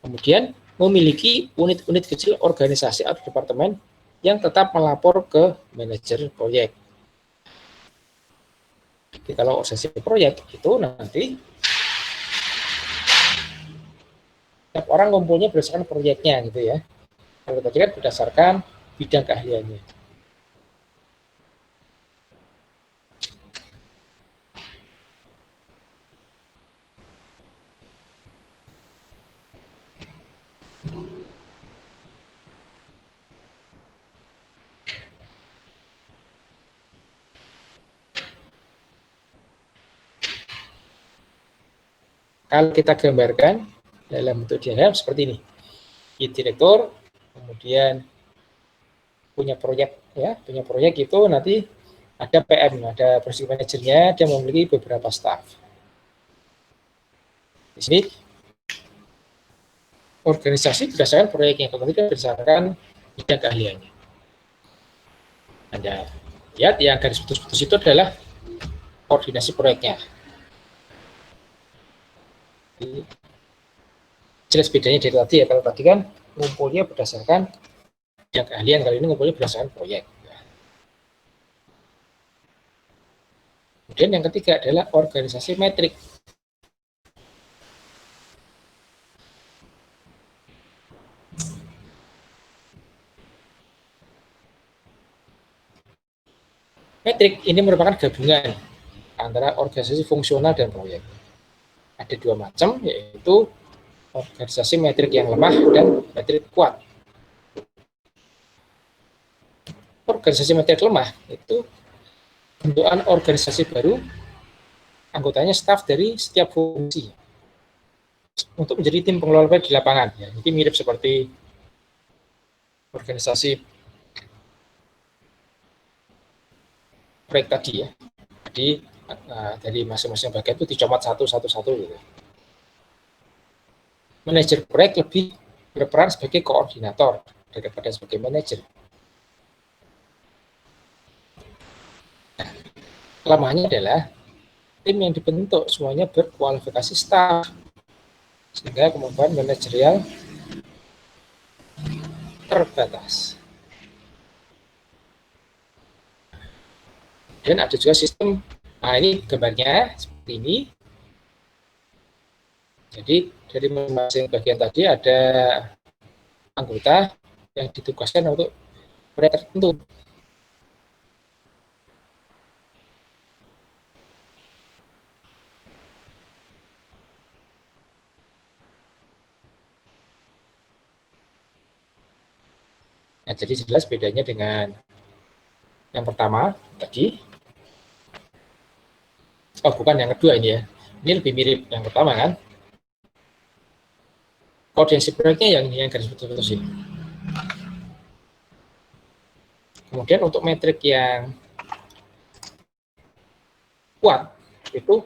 Kemudian memiliki unit-unit kecil organisasi atau departemen yang tetap melapor ke manajer proyek. Jadi kalau organisasi proyek itu nanti setiap orang ngumpulnya berdasarkan proyeknya gitu ya. Kalau tadi kan berdasarkan bidang keahliannya. Kalau kita gambarkan dalam bentuk diagram seperti ini, direktur, kemudian punya proyek ya, punya proyek itu nanti ada PM, ada project manajernya, dia memiliki beberapa staff. Di sini organisasi berdasarkan proyeknya, kemudian berdasarkan bidang keahliannya. Anda lihat yang garis putus-putus itu adalah koordinasi proyeknya. Jelas bedanya dari tadi ya, kalau tadi kan ngumpulnya berdasarkan bidang keahlian, kali ini ngumpulnya berdasarkan proyek. Kemudian yang ketiga adalah organisasi metrik. Metrik ini merupakan gabungan antara organisasi fungsional dan proyek. Ada dua macam, yaitu organisasi metrik yang lemah dan metrik kuat. Organisasi metrik lemah itu bentukan organisasi baru, anggotanya staf dari setiap fungsi untuk menjadi tim pengelola proyek di lapangan. Ya, ini mirip seperti organisasi proyek tadi ya. Jadi dari masing-masing bagian itu dicomot satu-satu gitu. Manajer proyek lebih berperan sebagai koordinator daripada sebagai manajer. Nah, kelemahannya adalah tim yang dibentuk semuanya berkualifikasi staf, sehingga kemampuan manajerial terbatas. Dan ada juga sistem, nah ini gambarnya seperti ini. Jadi dari masing-masing bagian tadi ada anggota yang ditugaskan untuk proyek tertentu. Nah, jadi jelas bedanya dengan yang pertama tadi. Oh, bukan yang kedua ini ya. Ini lebih mirip yang pertama kan. Koordinasi proyeknya yang garis putus-putus ini. Kemudian untuk metrik yang kuat itu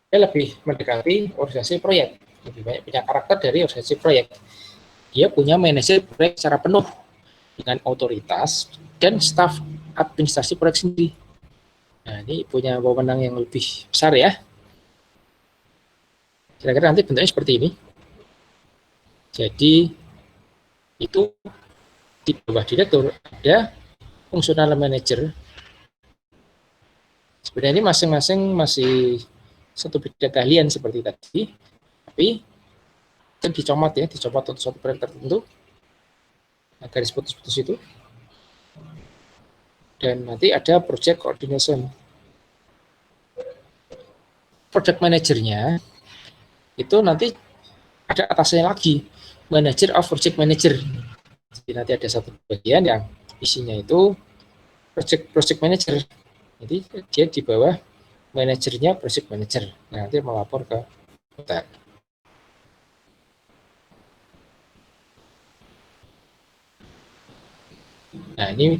dia lebih mendekati organisasi proyek, lebih banyak punya karakter dari organisasi proyek. Dia punya manajer proyek secara penuh dengan otoritas dan staf administrasi proyek sendiri. Nah, ini punya wewenang yang lebih besar ya. Kira-kira nanti bentuknya seperti ini. Jadi itu di bawah direktur ada fungsional manager. Sebenarnya ini masing-masing masih satu bidang keahlian seperti tadi, tapi kan dicomot ya, dicomot untuk suatu proyek tertentu. Nah, garis putus-putus itu. Dan nanti ada project coordination. Project manajernya itu nanti ada atasnya lagi, manager of project manager. Jadi nanti ada satu bagian yang isinya itu project manager. Jadi dia di bawah manajernya project manager. Nah, nanti melapor ke hotel. Nah, ini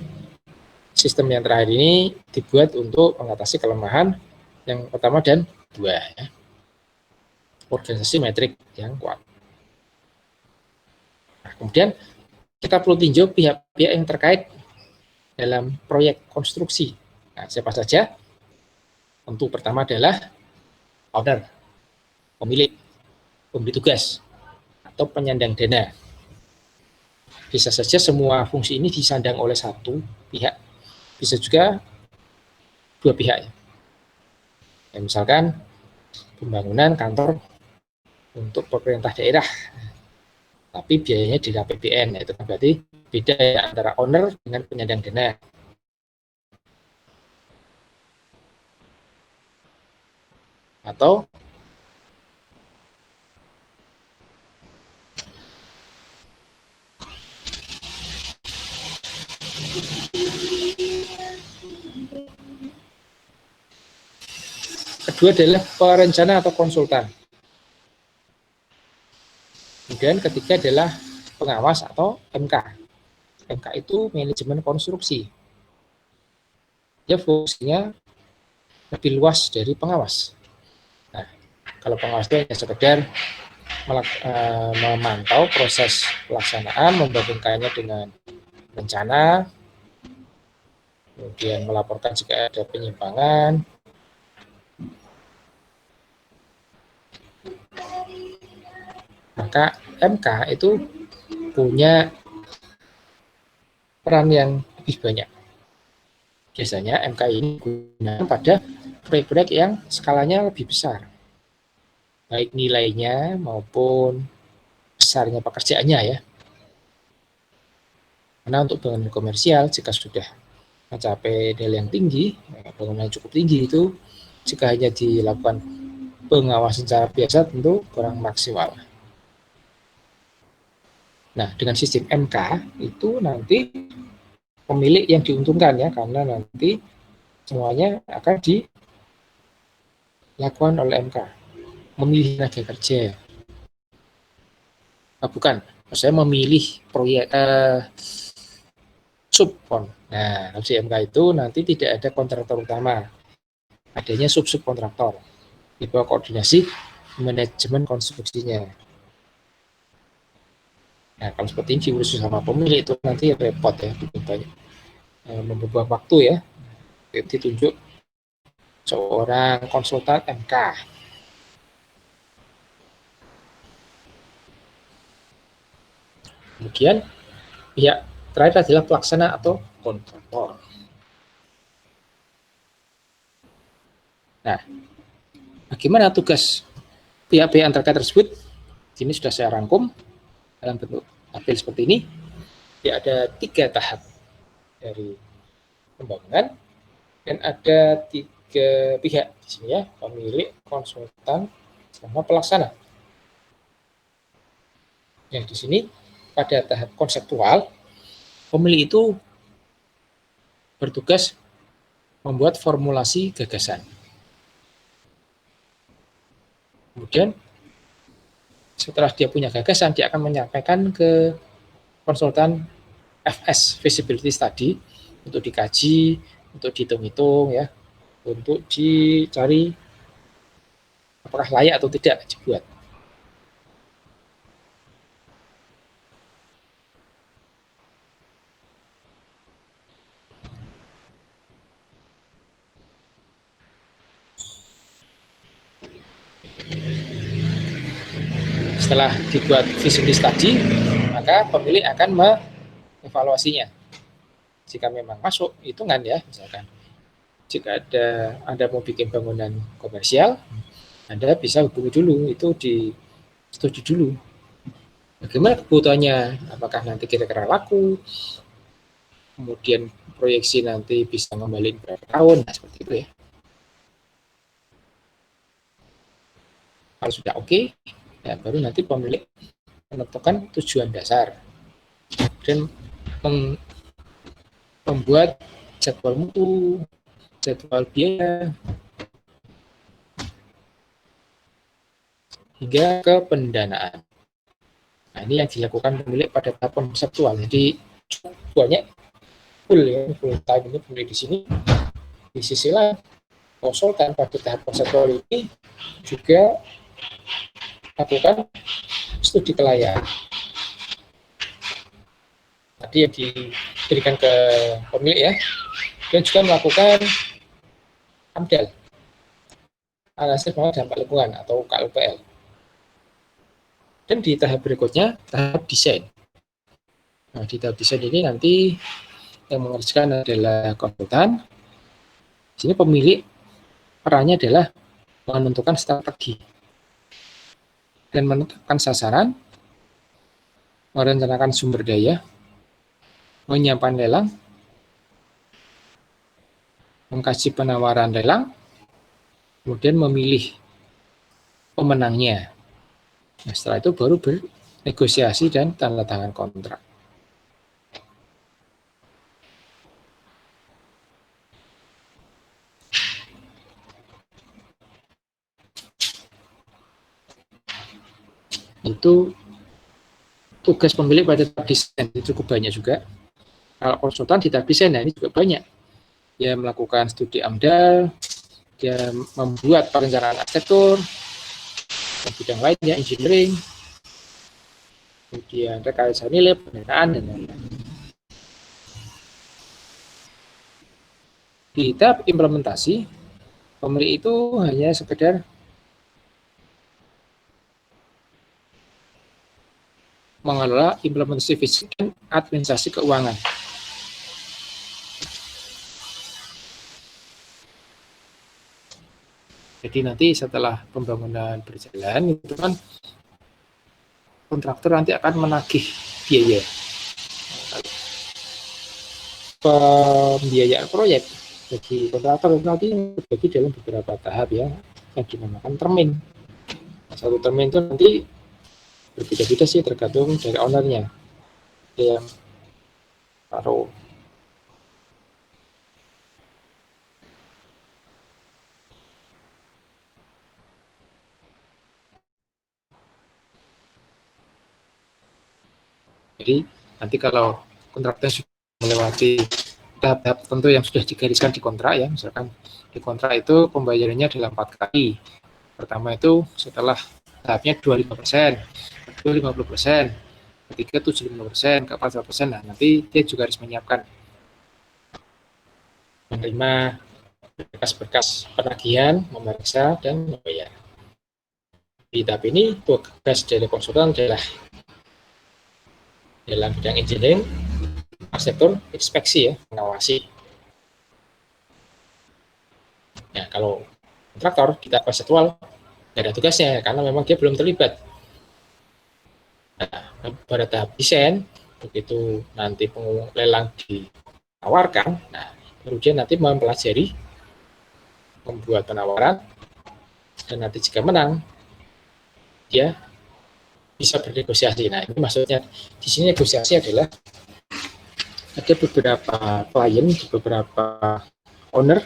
sistem yang terakhir ini dibuat untuk mengatasi kelemahan yang pertama dan dua, ya. Organisasi metrik yang kuat. Nah, kemudian kita perlu tinjau pihak-pihak yang terkait dalam proyek konstruksi. Nah, siapa saja? Tentu pertama adalah owner, pemilik, pemberi tugas, atau penyandang dana. Bisa saja semua fungsi ini disandang oleh satu pihak, bisa juga dua pihak. Ya, misalkan pembangunan kantor untuk pemerintah daerah, tapi biayanya di APBN, itu kan berarti beda ya antara owner dengan penyandang dana. Atau kedua adalah perencana atau konsultan. Kemudian ketiga adalah pengawas atau MK. MK itu manajemen konstruksi. Dia fungsinya lebih luas dari pengawas. Nah, kalau pengawas itu hanya sekedar memantau proses pelaksanaan, membandingkannya dengan rencana, kemudian melaporkan jika ada penyimpangan. Maka MK itu punya peran yang lebih banyak. Biasanya MK ini digunakan pada proyek-proyek yang skalanya lebih besar, baik nilainya maupun besarnya pekerjaannya, ya. Karena untuk bangunan komersial, jika sudah mencapai nilai yang tinggi, bangunan yang cukup tinggi itu, jika hanya dilakukan pengawasan secara biasa tentu kurang maksimal. Nah, dengan sistem MK itu nanti pemilik yang diuntungkan, ya, karena nanti semuanya akan dilakukan oleh MK. Memilih tenaga kerja. Bukan, saya memilih proyek subkon. Nah, di MK itu nanti tidak ada kontraktor utama, adanya subkontraktor di bawah koordinasi manajemen konstruksinya. Nah, kalau seperti ini diurus sama pemilik itu nanti repot, ya, banyak membuang waktu, ya. Ditunjuk seorang konsultan MK. Kemudian pihak terakhir adalah pelaksana atau kontraktor. Nah, bagaimana tugas pihak-pihak terkait tersebut? Ini sudah saya rangkum dalam bentuk tabel seperti ini. Ya, ada 3 tahap dari pembangunan dan ada 3 pihak di sini, ya, pemilik, konsultan, sama pelaksana. Yang di sini pada tahap konseptual, pemilik itu bertugas membuat formulasi gagasan. Kemudian setelah dia punya gagasan, dia akan menyampaikan ke konsultan FS, feasibility study, untuk dikaji, untuk dihitung-hitung, ya, untuk dicari apakah layak atau tidak dibuat. Setelah dibuat feasibility study, maka pemilik akan mengevaluasinya. Jika memang masuk hitungan, ya, misalkan jika Anda mau bikin bangunan komersial, Anda bisa hubungi dulu, itu disetujui dulu. Bagaimana kebutuhannya, apakah nanti kira-kira laku, kemudian proyeksi nanti bisa ngembaliin berapa tahun, nah, seperti itu, ya. Kalau sudah oke, Ya, baru nanti pemilik menentukan tujuan dasar dan membuat jadwal mutu, jadwal biaya, hingga ke pendanaan. Nah, ini yang dilakukan pemilik pada tahap konseptual. Jadi banyak full ya, full time ini pemilik di sini. Di sisi lain, konsultan pada tahap konseptual ini juga lakukan studi kelayakan. Tadi yang diberikan ke pemilik ya, dan juga melakukan AMDAL, analisis dampak lingkungan atau KLPL. Dan di tahap berikutnya, tahap desain. Nah, di tahap desain ini nanti yang mengerjakan adalah konsultan. Di sini pemilik perannya adalah menentukan strategi dan menetapkan sasaran, merencanakan sumber daya, menyiapkan lelang, mengkaji penawaran lelang, kemudian memilih pemenangnya. Nah, setelah itu baru bernegosiasi dan tanda tangan kontrak. Itu tugas pemilik pada tahap desain, itu cukup banyak juga. Kalau konsultan di tahap desain, nah ini juga banyak. Dia melakukan studi AMDAL, dia membuat perencanaan arsitektur, dan bidang lainnya, engineering, kemudian rekayasa nilai, pendanaan, dan lain-lain. Di tahap implementasi, pemilik itu hanya sekedar mengelola implementasi fisik dan administrasi keuangan. Jadi nanti setelah pembangunan berjalan, itu kan kontraktor nanti akan menagih biaya. Pembiayaan proyek bagi kontraktor itu nanti dibagi dalam beberapa tahap ya, yang dinamakan termin. Satu termin itu nanti berbeda-beda sih tergantung dari ownernya. Yang taruh jadi nanti kalau kontraktor sudah melewati tahap-tahap tertentu yang sudah digariskan di kontrak ya, misalkan di kontrak itu pembayarannya adalah 4 kali. Pertama itu setelah tahapnya 25%, kedua 50%, ketiga 75%, keempat 100%. Nah, nanti dia juga harus menyiapkan menerima berkas-berkas penagihan, memeriksa, dan membayar. Di tahap ini tugas dari konsultan adalah dalam bidang engineering, arsitektur, inspeksi ya, mengawasi. Nah, kalau kontraktor kita konseptual nggak ada tugasnya karena memang dia belum terlibat. Nah, pada tahap desain, begitu nanti lelang ditawarkan, nah baru dia nanti mempelajari, membuat penawaran, dan nanti jika menang, dia bisa bernegosiasi. Nah, ini maksudnya di sini negosiasi adalah ada beberapa klien, beberapa owner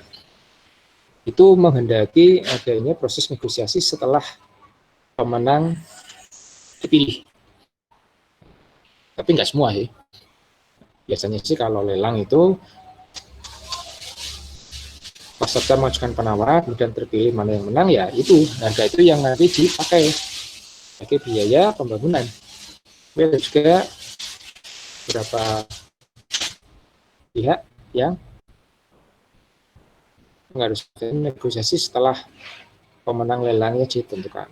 itu menghendaki adanya proses negosiasi setelah pemenang dipilih. Tapi nggak semua ya. Biasanya sih kalau lelang itu peserta mengajukan penawaran, kemudian terpilih mana yang menang, ya itu harga itu yang nanti dipakai sebagai biaya pembangunan. Tapi ada juga beberapa pihak yang mengharuskan negosiasi setelah pemenang lelangnya ditentukan.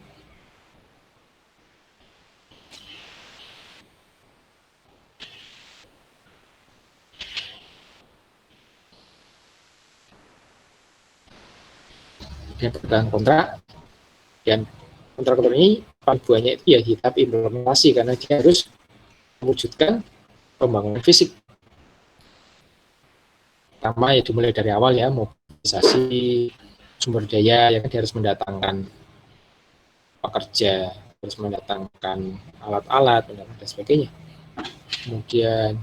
Dan pertahanan kontrak, dan kontrak ini paling banyak itu ya di tahap implementasi karena dia harus mewujudkan pembangunan fisik. Pertama ya dimulai dari awal ya, mobilisasi sumber daya, ya kan dia harus mendatangkan pekerja, harus mendatangkan alat-alat dan sebagainya. Kemudian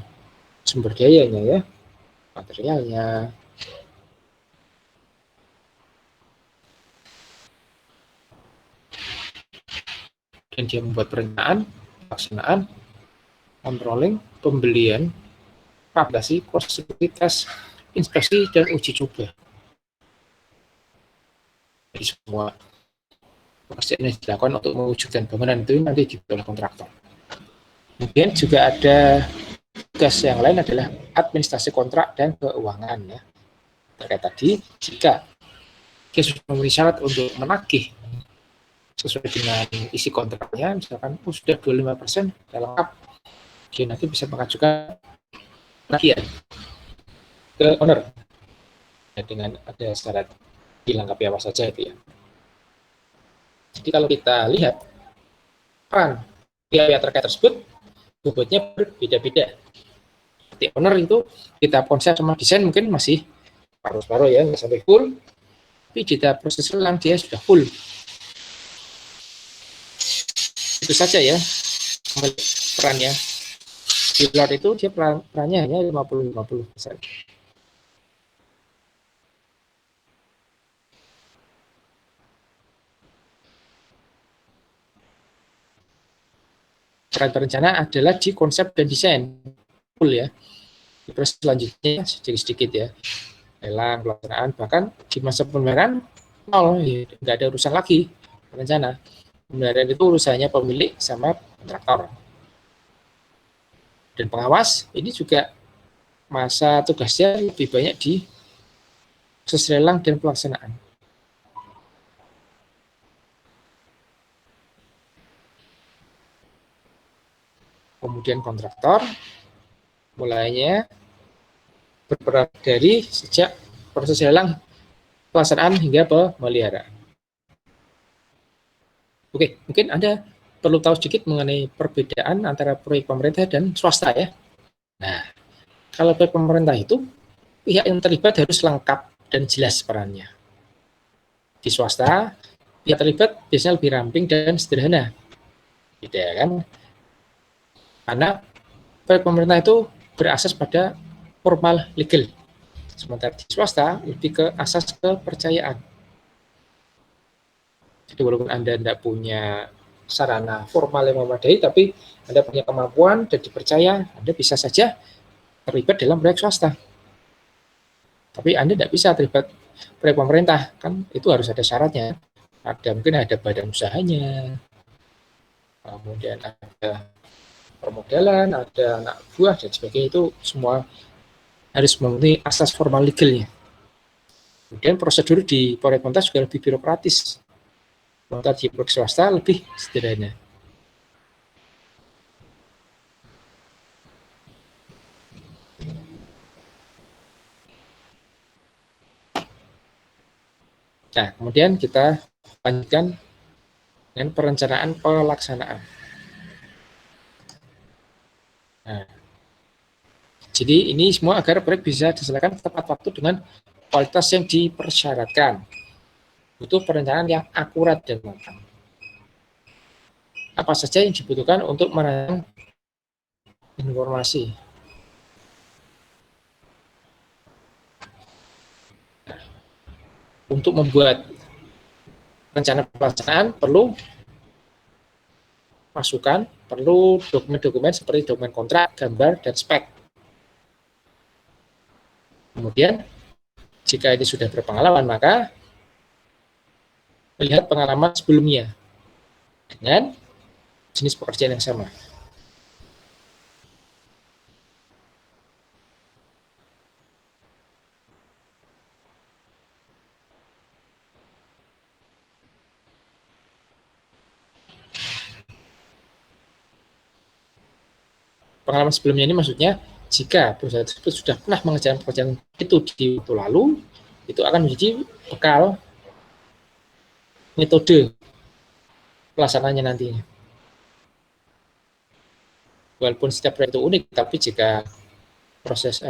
sumber dayanya ya, materialnya. Dan dia membuat perencanaan, pelaksanaan, controlling, pembelian, validasi, konstruktivitas, inspeksi, dan uji coba. Jadi semua pekerjaan yang dilakukan untuk mewujudkan bangunan itu nanti dibuat oleh kontraktor. Kemudian juga ada tugas yang lain adalah administrasi kontrak dan keuangan ya. Terkait tadi, jika dia sudah memenuhi syarat untuk menagih sesuai dengan isi kontraknya, misalkan sudah 25% sudah lengkap, dia nanti bisa mengajukan penagihan ke owner ya, dengan ada syarat dilengkapi apa saja itu ya. Jadi kalau kita lihat peran pihak terkait tersebut, bobotnya berbeda-beda. Seperti owner itu kita konsep sama desain mungkin masih paruh-paruh ya, nggak sampai full, tapi di tahap proses lelang dia sudah full. Itu saja ya perannya. Di lot itu dia perannya hanya 50-50%. Peran perencana adalah di konsep dan desain full ya. Di proses selanjutnya sedikit-sedikit ya. Lelang, pelaksanaan, bahkan di masa pembayaran nol, ya, nggak ada urusan lagi perencana. Pembayaran itu urusannya pemilik sama kontraktor. Dan pengawas ini juga masa tugasnya lebih banyak di proses lelang dan pelaksanaan. Kemudian kontraktor mulainya berperan dari sejak proses lelang, pelaksanaan hingga pemeliharaan. Oke, mungkin Anda perlu tahu sedikit mengenai perbedaan antara proyek pemerintah dan swasta ya. Nah, kalau proyek pemerintah itu pihak yang terlibat harus lengkap dan jelas perannya. Di swasta, pihak terlibat biasanya lebih ramping dan sederhana. Gitu ya kan? Karena proyek pemerintah itu berasas pada formal legal. Sementara di swasta lebih ke asas kepercayaan. Jadi walaupun Anda tidak punya sarana formal yang memadai, tapi Anda punya kemampuan dan dipercaya, Anda bisa saja terlibat dalam proyek swasta. Tapi Anda tidak bisa terlibat proyek pemerintah, kan itu harus ada syaratnya. Mungkin ada badan usahanya, kemudian ada permodalan, ada anak buah, dan sebagainya, itu semua harus memenuhi asas formal legalnya. Kemudian prosedur di proyek pemerintah juga lebih birokratis. Sementara di proyek swasta lebih sederhana. Nah, kemudian kita lanjutkan dengan perencanaan pelaksanaan. Nah, jadi ini semua agar proyek bisa diselesaikan tepat waktu dengan kualitas yang dipersyaratkan. Butuh perencanaan yang akurat dan matang. Apa saja yang dibutuhkan untuk merancang informasi? Untuk membuat rencana pelaksanaan perlu masukan, perlu dokumen-dokumen seperti dokumen kontrak, gambar, dan spek. Kemudian, jika ini sudah berpengalaman, maka melihat pengalaman sebelumnya dengan jenis pekerjaan yang sama. Pengalaman sebelumnya ini maksudnya jika perusahaan tersebut sudah pernah mengerjakan pekerjaan itu di waktu lalu, itu akan menjadi bekal metode pelaksanaannya nantinya. Walaupun setiap proyek itu unik, tapi jika proses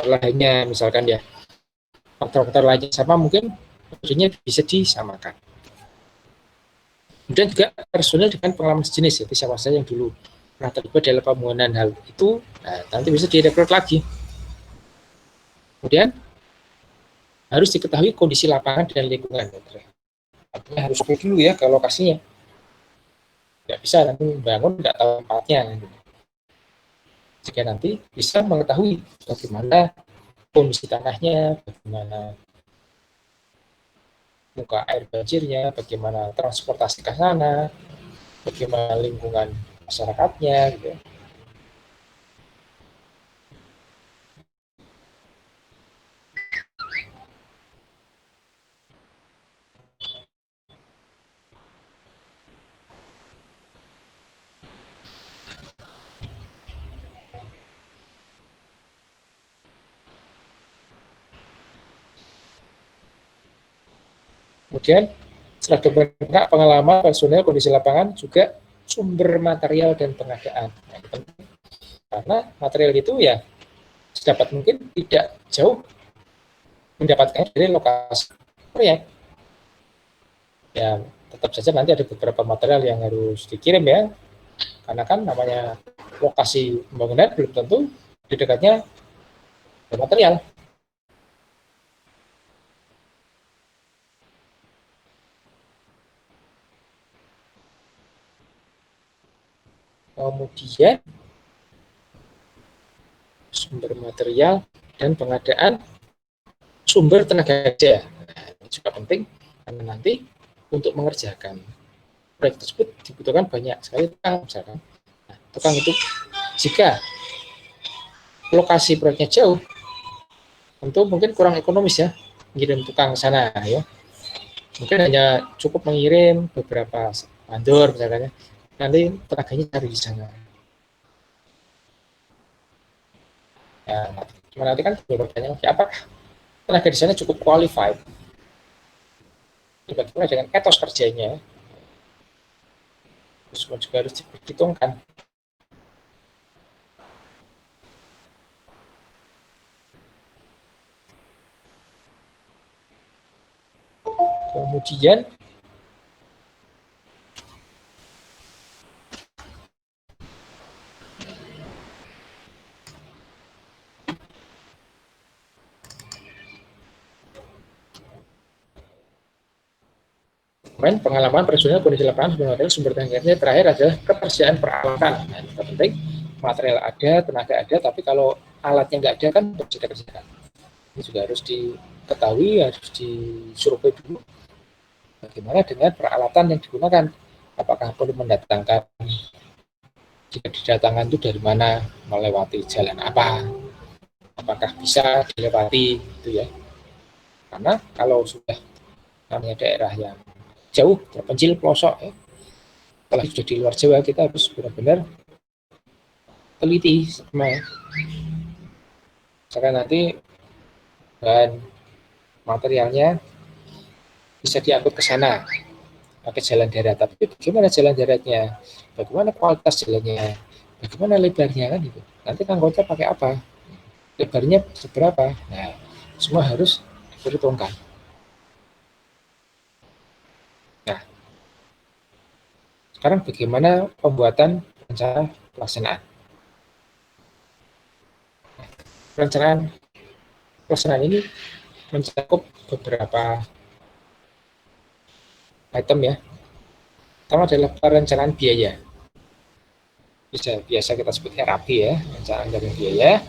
lainnya misalkan ya faktor-faktor lainnya sama, mungkin metodenya bisa disamakan. Kemudian juga personil dengan pengalaman sejenis, yaitu siapa saja yang dulu pernah terlibat dalam pembangunan hal itu, nah, nanti bisa direkrut lagi. Kemudian harus diketahui kondisi lapangan dan lingkungan. Artinya harus tahu dulu ya ke lokasinya. Nggak bisa nanti membangun nggak tahu tempatnya. Jika nanti bisa mengetahui bagaimana kondisi tanahnya, bagaimana muka air banjirnya, bagaimana transportasi ke sana, bagaimana lingkungan masyarakatnya, gitu. Kemudian setelah diberikan pengalaman personel kondisi lapangan juga sumber material dan pengadaan. Nah, itu penting. Karena material itu ya sedapat mungkin tidak jauh mendapatkan dari lokasi proyek. Ya tetap saja nanti ada beberapa material yang harus dikirim ya, karena kan namanya lokasi pembangunan belum tentu di dekatnya ada material. Kemudian sumber material dan pengadaan sumber tenaga kerja. Nah, ini juga penting karena nanti untuk mengerjakan proyek tersebut dibutuhkan banyak sekali tukang misalkan. Nah, tukang itu jika lokasi proyeknya jauh, tentu mungkin kurang ekonomis ya mengirim tukang ke sana ya. Mungkin hanya cukup mengirim beberapa mandor misalnya, nanti tenaganya cari di sana. Ya, cuma nanti kan bertanya lagi, apakah tenaga di sana cukup qualified? Bagaimana dengan etos kerjanya? Semua juga harus diperhitungkan. Kemudian pengalaman personil kondisi lapangan sebenarnya sumber tenaganya terakhir adalah ketersediaan peralatan. Nah, itu penting, material ada, tenaga ada, tapi kalau alatnya nggak ada kan bisa dikerjakan. Ini juga harus diketahui, harus disurvei dulu bagaimana dengan peralatan yang digunakan. Apakah perlu mendatangkan, jika didatangkan itu dari mana, melewati jalan apa, apakah bisa dilewati itu ya. Karena kalau sudah namanya daerah yang jauh, terpencil, pelosok ya, apalagi sudah di luar Jawa, kita harus benar-benar teliti sama misalkan nanti bahan materialnya bisa diangkut ke sana pakai jalan darat, tapi bagaimana jalan daratnya, bagaimana kualitas jalannya, bagaimana lebarnya kan gitu. Nanti anggota pakai apa, lebarnya seberapa, nah semua harus diperhitungkan. Nah sekarang bagaimana pembuatan rencana pelaksanaan. Perencanaan pelaksanaan ini mencakup beberapa item ya. Pertama adalah perencanaan biaya. Biasa kita sebut RAB ya, rencana anggaran biaya.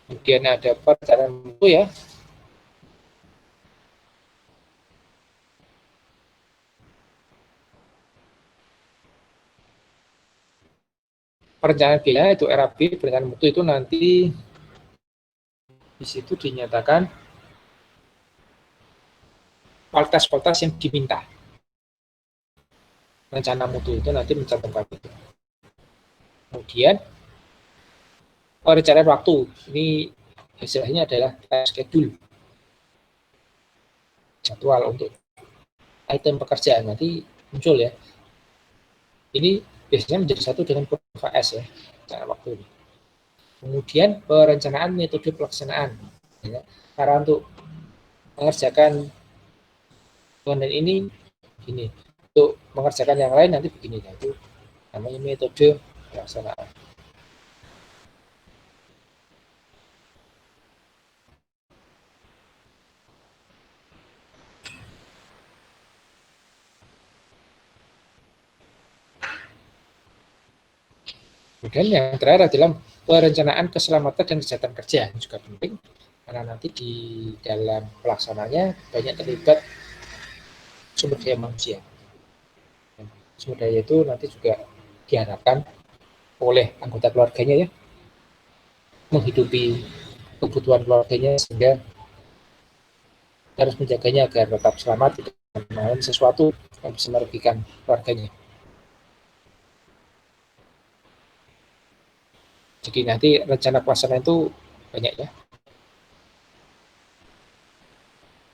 Kemudian ada perencanaan mutu ya. Perencanaan biaya itu RAB, perencanaan mutu itu nanti di situ dinyatakan kualitas-kualitas yang diminta. Rencana mutu itu nanti mencantumkan itu. Kemudian perencanaan waktu, ini hasilnya adalah time schedule, jadwal untuk item pekerjaan nanti muncul ya. Ini biasanya menjadi satu dengan kurva S ya, rencana waktu ini. Kemudian perencanaan metode pelaksanaan, ya. Cara untuk mengerjakan konten ini gini, untuk mengerjakan yang lain nanti begini, nah itu namanya metode pelaksanaan. Kemudian yang terakhir adalah perencanaan keselamatan dan kesehatan kerja, ini juga penting karena nanti di dalam pelaksanaannya banyak terlibat sumber daya manusia. Sumber daya itu nanti juga diharapkan oleh anggota keluarganya ya, menghidupi kebutuhan keluarganya sehingga harus menjaganya agar tetap selamat, tidak melakukan sesuatu yang bisa merugikan keluarganya. Jadi nanti rencana pelaksanaan itu banyak ya.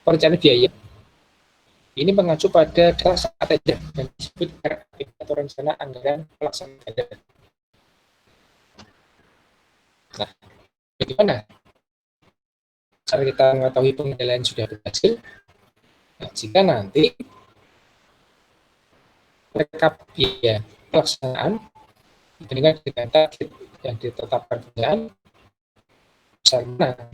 Perencanaan biaya ini mengacu pada dasar ATD yang disebut RAP atau rencana anggaran pelaksanaan. Nah, bagaimana cara kita mengetahui pengendalian sudah berhasil? Nah, jika nanti rekap biaya pelaksanaan dibandingkan dengan target yang ditetapkan perusahaan, besar mana?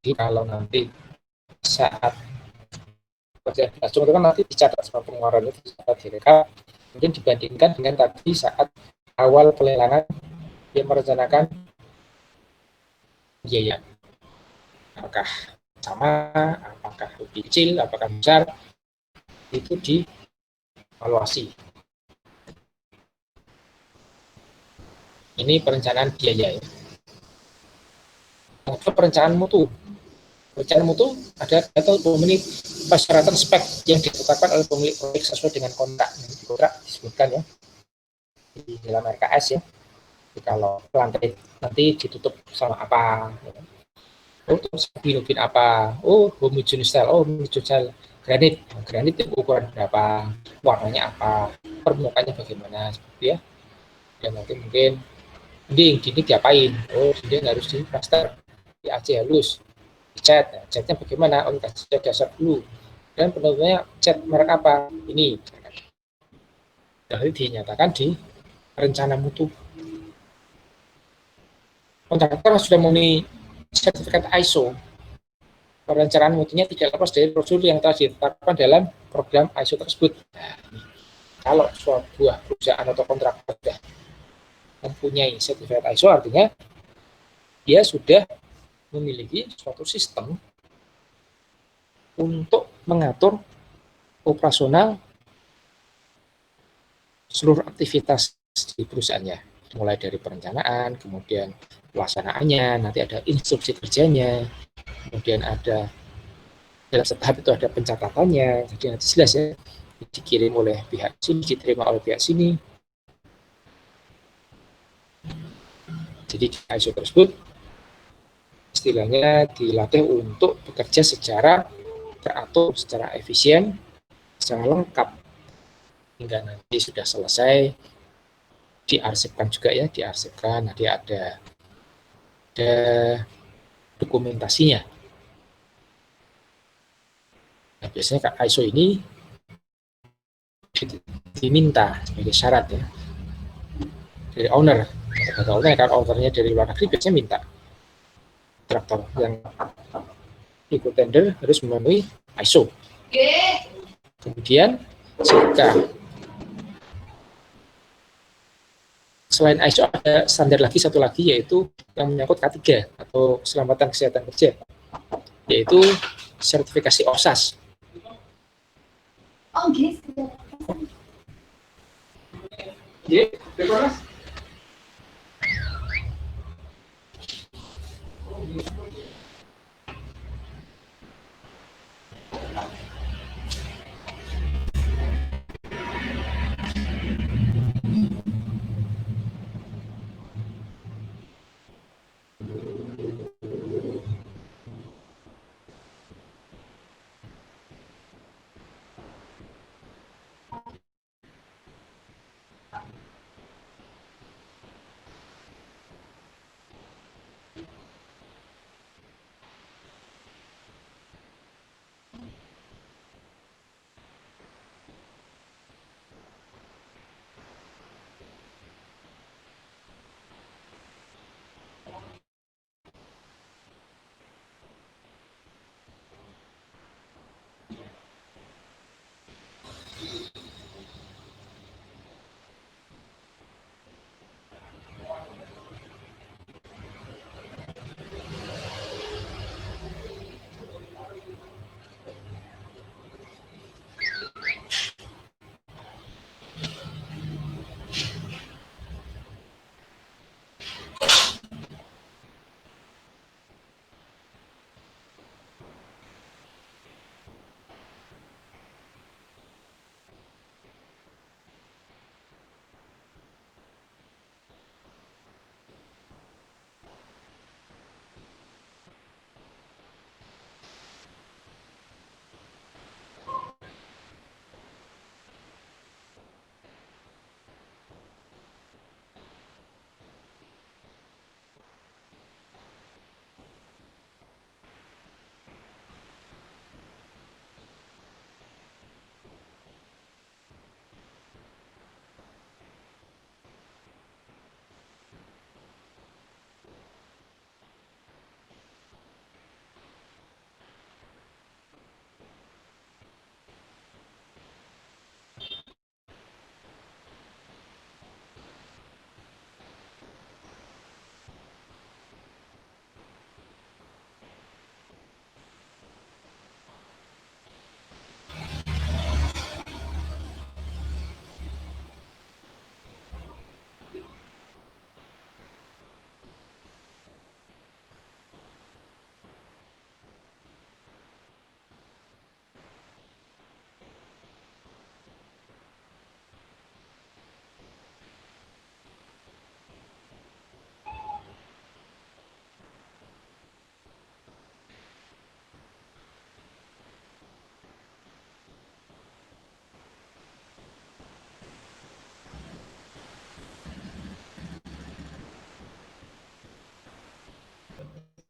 Jadi kalau nanti saat pekerjaan berlangsung itu kan nanti dicatat sama pengeluaran itu saat direkap, kemudian dibandingkan dengan tadi saat awal pelelangan yang merencanakan biaya. Apakah sama, apakah lebih kecil, apakah besar, itu dievaluasi. Ini perencanaan biaya ya. Untuk perencanaan mutu. Perencanaan mutu ada atau memenuhi persyaratan spek yang ditetapkan oleh pemilik proyek sesuai dengan kontrak. Di kontrak disebutkan ya di dalam RKS ya. Jadi kalau lantai nanti ditutup sama apa? Oh, terus bilubin apa? Oh, homogeneous style. Oh, homogeneous style granit. Granit itu ukuran berapa? Warnanya apa? Permukaannya bagaimana? Seperti ya. Dan nanti mungkin dinding diapain? Oh, dinding harus di plaster, di AC halus, cat. Nah, catnya bagaimana? Oh, kasih cat dasar dulu. Dan penutupannya cat merek apa? Ini. Jadi dinyatakan di rencana mutu. Kontraktor sudah memenuhi sertifikat ISO. Perencanaan mutunya tidak lepas dari prosedur yang telah ditetapkan dalam program ISO tersebut. Nah, kalau sebuah perusahaan atau kontraktor sudah mempunyai sertifikat ISO, artinya dia sudah memiliki suatu sistem untuk mengatur operasional seluruh aktivitas di perusahaannya, mulai dari perencanaan, kemudian pelaksanaannya, nanti ada instruksi kerjanya, kemudian ada dalam setahap itu ada pencatatannya, jadi nanti jelas ya, dikirim oleh pihak sini, diterima oleh pihak sini. Jadi ISO tersebut istilahnya dilatih untuk bekerja secara teratur, secara efisien, secara lengkap hingga nanti sudah selesai diarsipkan juga ya, diarsipkan, nanti ada dokumentasinya. Nah, biasanya ISO ini diminta sebagai syarat ya dari owner. Kalau ownernya dari luar negeri biasanya minta kontraktor yang ikut tender harus memenuhi ISO. Kemudian jika selain ISO ada standar lagi satu lagi yaitu yang menyangkut K3 atau keselamatan kesehatan kerja, yaitu sertifikasi OSAS. Oh, gitu.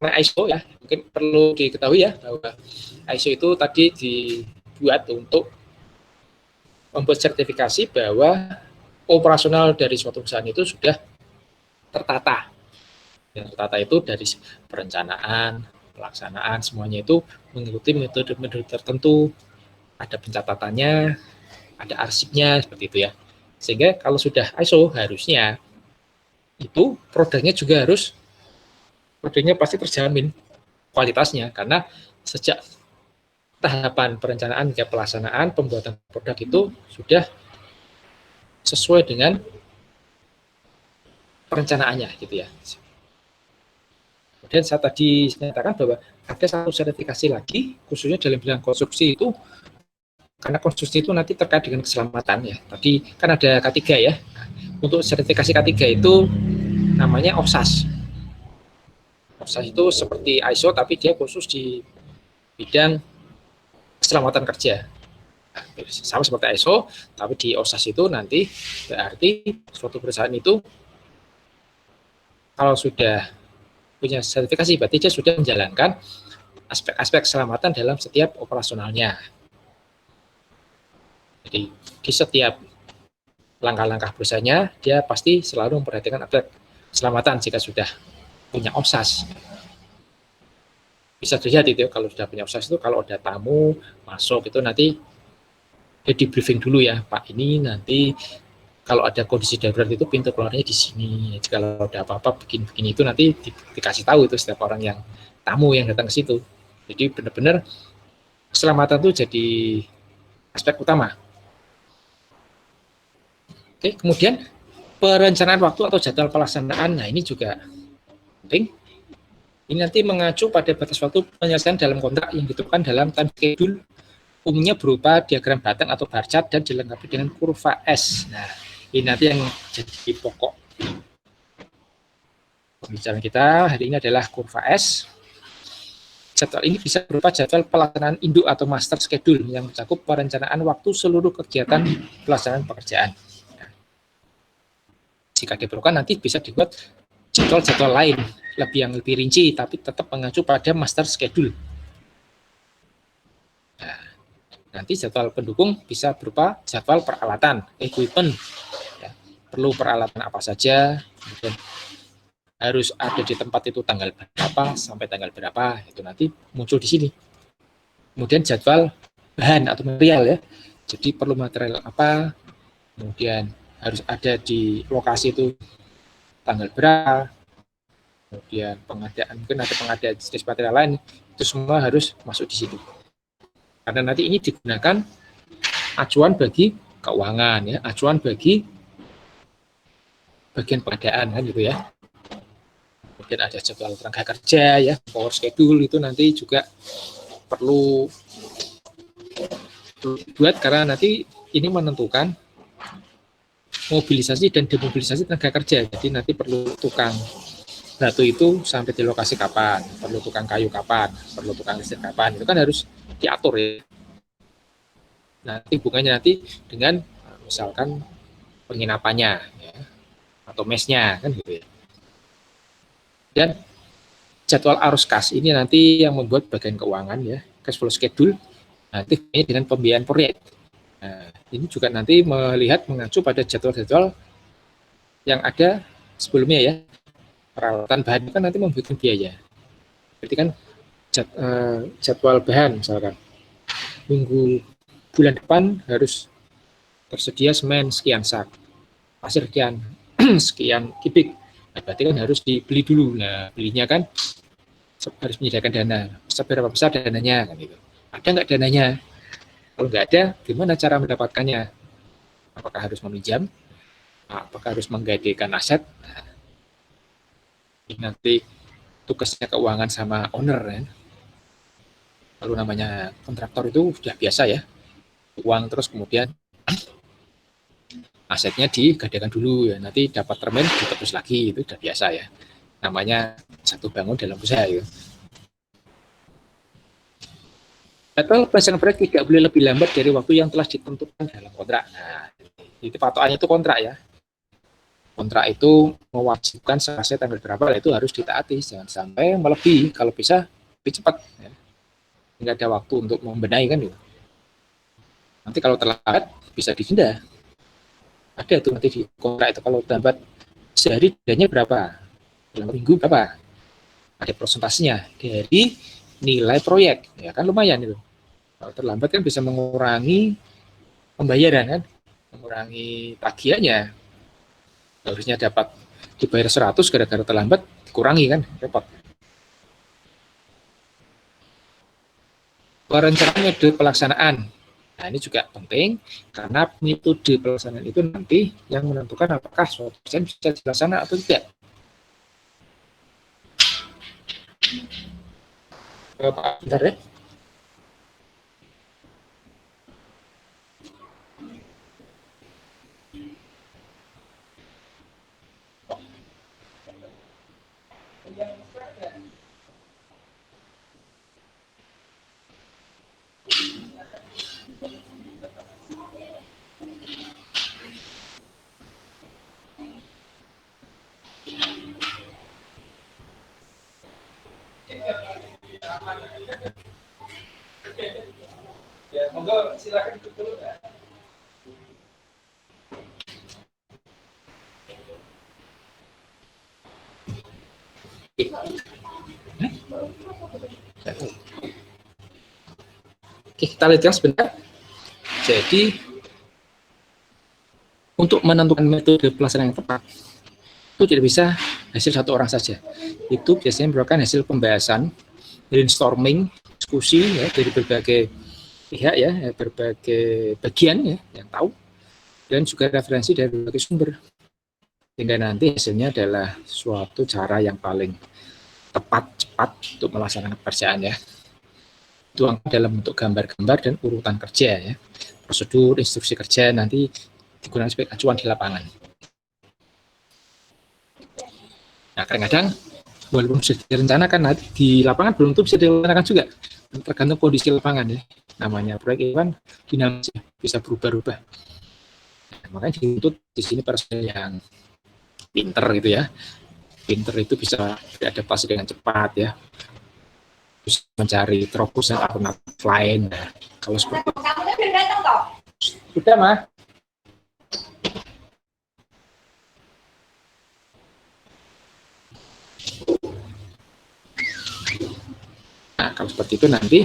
Nah, ISO ya, mungkin perlu diketahui ya bahwa ISO itu tadi dibuat untuk membuat sertifikasi bahwa operasional dari suatu perusahaan itu sudah tertata. Yang tertata itu dari perencanaan, pelaksanaan, semuanya itu mengikuti metode-metode tertentu, ada pencatatannya, ada arsipnya, seperti itu ya. Sehingga kalau sudah ISO harusnya itu produknya pasti terjamin kualitasnya, karena sejak tahapan perencanaan hingga pelaksanaan pembuatan produk itu sudah sesuai dengan perencanaannya gitu ya. Kemudian saya tadi nyatakan bahwa ada satu sertifikasi lagi khususnya dalam bidang konstruksi itu, karena konstruksi itu nanti terkait dengan keselamatan ya. Tadi kan ada K3 ya. Untuk sertifikasi K3 itu namanya OSAS. OSAS itu seperti ISO tapi dia khusus di bidang keselamatan kerja. Sama seperti ISO, tapi di OSAS itu nanti berarti suatu perusahaan itu kalau sudah punya sertifikasi berarti dia sudah menjalankan aspek-aspek keselamatan dalam setiap operasionalnya. Jadi di setiap langkah-langkah perusahaannya dia pasti selalu memperhatikan aspek keselamatan jika sudah punya OSAS. Bisa dilihat itu kalau sudah punya OSAS itu kalau ada tamu masuk itu nanti di briefing dulu ya, Pak, ini nanti kalau ada kondisi darurat itu pintu keluarnya di sini. Kalau ada apa-apa begini-begini itu nanti dikasih tahu itu setiap orang yang tamu yang datang ke situ. Jadi benar-benar keselamatan itu jadi aspek utama. Oke, kemudian perencanaan waktu atau jadwal pelaksanaan. Nah, ini juga penting. Ini nanti mengacu pada batas waktu penyelesaian dalam kontrak yang ditentukan dalam time schedule, umumnya berupa diagram batang atau bar chart dan dilengkapi dengan kurva S. Nah, ini nanti yang jadi pokok pembicaraan kita hari ini adalah kurva S. Jadwal ini bisa berupa jadwal pelaksanaan induk atau master schedule yang mencakup perencanaan waktu seluruh kegiatan pelaksanaan pekerjaan. Nah, jika diperlukan nanti bisa dibuat jadwal-jadwal lain yang lebih rinci tapi tetap mengacu pada master schedule. Nah, nanti jadwal pendukung bisa berupa jadwal peralatan, equipment, ya, perlu peralatan apa saja, kemudian harus ada di tempat itu tanggal berapa sampai tanggal berapa, itu nanti muncul di sini. Kemudian jadwal bahan atau material ya, Jadi perlu material apa, kemudian harus ada di lokasi itu tanggal berapa, kemudian pengadaan, mungkin ada pengadaan jenis material lain, itu semua harus masuk di situ. Karena nanti ini digunakan acuan bagi keuangan, ya, acuan bagi bagian pengadaan, kan gitu ya. Kemudian ada jadwal tenaga kerja, ya, power schedule itu nanti juga perlu buat, karena nanti ini menentukan mobilisasi dan demobilisasi tenaga kerja. Jadi nanti perlu tukang batu itu sampai di lokasi kapan, perlu tukang kayu kapan, perlu tukang listrik kapan, itu kan harus diatur ya. Nanti hubungannya nanti dengan misalkan penginapannya, ya, atau mesnya, kan gitu ya. Dan jadwal arus kas ini nanti yang membuat bagian keuangan, ya, cash flow schedule, nanti dengan pembiayaan proyek. Nah, ini juga nanti melihat mengacu pada jadwal-jadwal yang ada sebelumnya, ya. Peralatan bahan kan nanti membuat biaya. Berarti kan jadwal bahan misalkan bulan depan harus tersedia semen sekian sak, pasir sekian sekian kubik. Nah, berarti kan harus dibeli dulu. Nah, belinya kan harus menyediakan dana. Seberapa besar dananya, kan gitu. Ada nggak dananya? Kalau nggak ada, gimana cara mendapatkannya? Apakah harus meminjam? Apakah harus menggadaikan aset? Nah, ini nanti tugasnya keuangan sama owner, kan. Lalu namanya kontraktor itu sudah biasa, ya, uang terus kemudian asetnya digadaikan dulu, ya, nanti dapat termen ditebus lagi, itu sudah biasa, ya, namanya satu bangun dalam usaha, ya. Atau pelaksanaan proyek tidak boleh lebih lambat dari waktu yang telah ditentukan dalam kontrak. Nah, itu patokannya itu kontrak, ya. Kontrak itu mewajibkan selesai tanggal berapa, itu harus ditaati, jangan sampai melebihi, kalau bisa lebih cepat, ya. Nggak ada waktu untuk membenahi, kan gitu. Nanti kalau terlambat bisa didenda. Ada tuh nanti di kontrak itu, kalau terlambat sehari dendanya berapa, dalam minggu berapa, ada persentasenya dari nilai proyek, ya kan lumayan itu. Kalau terlambat kan bisa mengurangi pembayaran, kan, mengurangi tagihannya. Harusnya dapat dibayar 100, gara-gara terlambat dikurangi, kan, repot. Perencanaan metode pelaksanaan. Nah, ini juga penting, karena metode pelaksanaan itu nanti yang menentukan apakah suatu pekerjaan bisa dilaksanakan atau tidak. Pak, bentar ya. Ya, monggo silakan duduk dulu, ya. Oke, kita lihat yang sebentar. Jadi, untuk menentukan metode pelaksanaan yang tepat, itu tidak bisa hasil satu orang saja. Itu biasanya merupakan hasil pembahasan, brainstorming, diskusi, ya, dari berbagai pihak, ya, berbagai bagian, ya, yang tahu, dan juga referensi dari berbagai sumber. Sehingga nanti hasilnya adalah suatu cara yang paling tepat, cepat untuk melaksanakan pekerjaan, ya. Dituangkan dalam bentuk gambar-gambar dan urutan kerja, ya. Prosedur, instruksi kerja nanti digunakan sebagai acuan di lapangan. Nah, kadang-kadang walaupun sudah direncanakan, nanti di lapangan belum tentu bisa dilaksanakan juga, tergantung kondisi lapangan, ya. Namanya proyek itu kan dinamis, ya, bisa berubah-ubah. Nah, makanya dituntut di sini personel yang pinter gitu, ya. Pinter itu bisa beradaptasi dengan cepat, ya, bisa mencari terobosan alternatif lain. Nah, kalau seperti sudah, Mah. Nah, kalau seperti itu nanti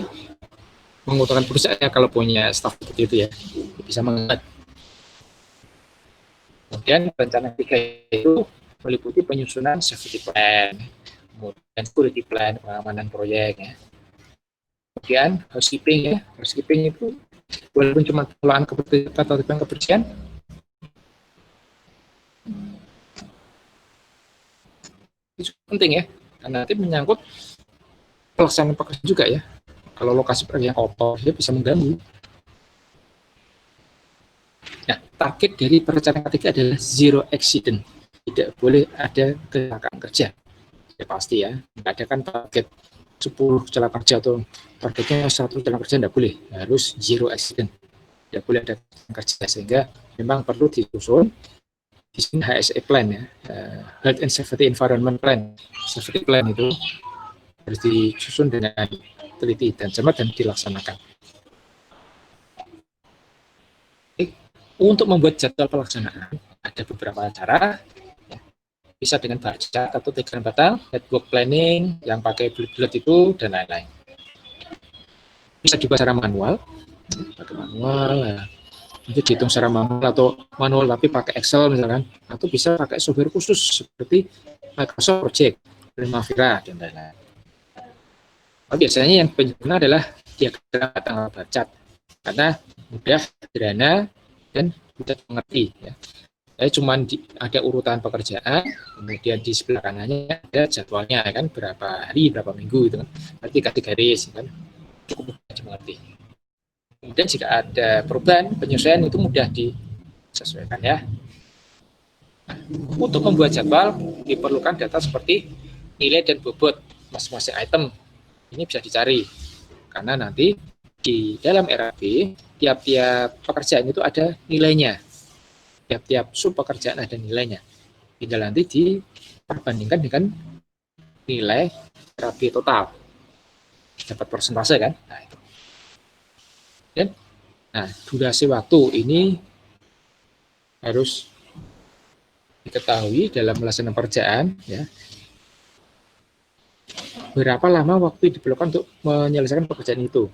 menguntungkan perusahaan kalau punya staff seperti itu ya, bisa menghemat. Kemudian rencana ketiga itu meliputi penyusunan safety plan, kemudian security plan, pengamanan proyek ya. Kemudian housekeeping ya, housekeeping itu walaupun cuma pengelolaan kebersihan, itu penting ya, karena nanti menyangkut pelaksanaan pekerjaan juga ya. Kalau lokasi pekerjaan kotor, dia bisa mengganggu. Nah, target dari perencanaan ketiga adalah zero accident. Tidak boleh ada kecelakaan kerja. Ya pasti ya, nggak ada kan target 10 kecelakaan kerja atau targetnya 1 kecelakaan kerja, nggak boleh. Harus zero accident. Tidak boleh ada kecelakaan kerja, sehingga memang perlu disusun di sini HSE plan ya, Health and Safety Environment Plan. Safety plan itu harus disusun dengan teliti dan cermat dan dilaksanakan. Untuk membuat jadwal pelaksanaan ada beberapa cara, ya. Bisa dengan baca atau tekan batang, network planning yang pakai bullet itu dan lain-lain. Bisa dibuat secara manual, pakai manual, ya. Itu dihitung secara manual atau manual tapi pakai Excel misalkan, atau bisa pakai software khusus seperti Microsoft Project, Primavera dan lain-lain. Biasanya yang pengguna adalah diagram tanggal bacat karena mudah, sederhana, dan mudah mengerti ya. Cuma ada urutan pekerjaan, kemudian di sebelah kanannya ada jadwalnya kan, berapa hari, berapa minggu itu kan. Nanti kasih garis kan, cukup mudah dimengerti. Kemudian jika ada perubahan, penyesuaian itu mudah disesuaikan ya. Nah, untuk membuat jadwal diperlukan data seperti nilai dan bobot masing-masing item. Ini bisa dicari karena nanti di dalam RAP tiap-tiap pekerjaan itu ada nilainya. Tiap-tiap sub pekerjaan ada nilainya. Tinggal nanti diperbandingkan dengan nilai RAP total. Dapat persentase kan? Nah, itu. Dan durasi waktu ini harus diketahui dalam melaksanakan pekerjaan ya. Berapa lama waktu diperlukan untuk menyelesaikan pekerjaan itu?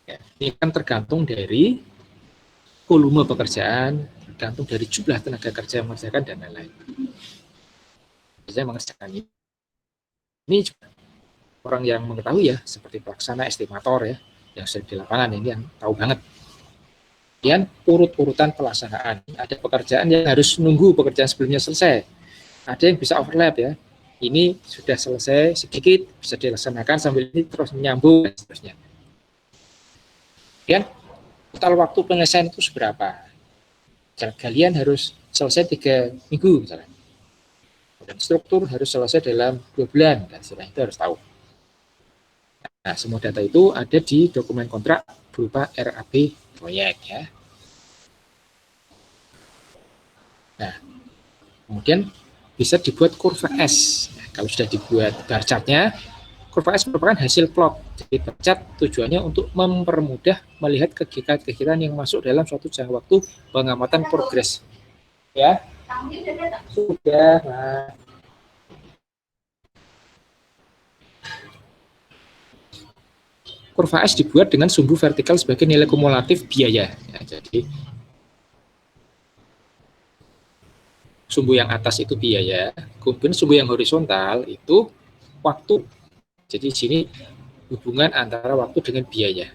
Ya, ini kan tergantung dari volume pekerjaan, tergantung dari jumlah tenaga kerja yang mengerjakan dan lain-lain. Biasanya mengerjakan ini juga orang yang mengetahui ya, seperti pelaksana, estimator ya, yang sering di lapangan ini yang tahu banget. Kemudian urut-urutan pelaksanaan. Ada pekerjaan yang harus nunggu pekerjaan sebelumnya selesai. Ada yang bisa overlap ya. Ini sudah selesai sedikit, bisa dilaksanakan sambil ini terus menyambung dan seterusnya. Kemudian total waktu penyelesaian itu seberapa? Kalian harus selesai 3 minggu misalnya. Dan struktur harus selesai dalam 2 bulan dan setelah itu harus tahu. Nah, semua data itu ada di dokumen kontrak berupa RAP proyek ya. Nah, kemudian bisa dibuat kurva S. Nah, kalau sudah dibuat bar chartnya, kurva S merupakan hasil plot. Jadi bar chart tujuannya untuk mempermudah melihat kegiatan-kegiatan yang masuk dalam suatu jangka waktu pengamatan progres. Ya, sudah. Nah. Kurva S dibuat dengan sumbu vertikal sebagai nilai kumulatif biaya. Ya, jadi sumbu yang atas itu biaya, kemudian sumbu yang horizontal itu waktu. Jadi di sini hubungan antara waktu dengan biaya.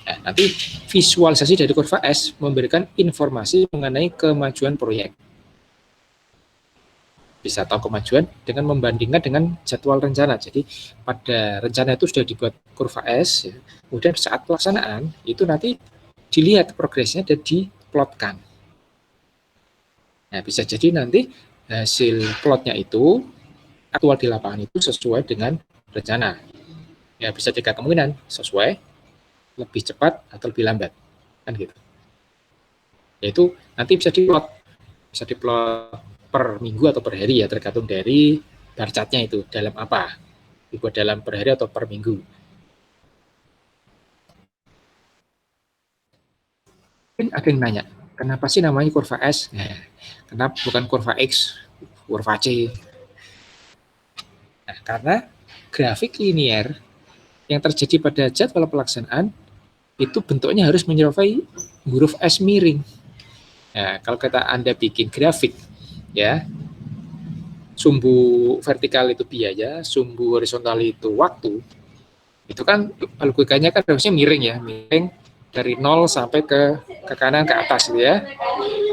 Nah, nanti visualisasi dari kurva S memberikan informasi mengenai kemajuan proyek. Bisa tahu kemajuan dengan membandingkan dengan jadwal rencana. Jadi pada rencana itu sudah dibuat kurva S, ya. Kemudian saat pelaksanaan itu nanti dilihat progresnya dan diplotkan. Nah, bisa jadi nanti hasil plotnya itu aktual di lapangan itu sesuai dengan rencana. Ya, bisa 3 kemungkinan, sesuai, lebih cepat, atau lebih lambat. Kan gitu. Yaitu nanti bisa diplot per minggu atau per hari ya, tergantung dari bar chartnya itu dalam apa, dibuat dalam per hari atau per minggu. Mungkin ada yang nanya, kenapa sih namanya kurva S? Nah, kenapa bukan kurva X, kurva C? Nah, karena grafik linier yang terjadi pada jadwal pelaksanaan itu bentuknya harus menyerupai huruf S miring. Nah, kalau Anda bikin grafik, ya, sumbu vertikal itu biaya, sumbu horizontal itu waktu, itu kan logikanya kan harusnya miring ya, miring dari 0 sampai ke kanan ke atas gitu ya.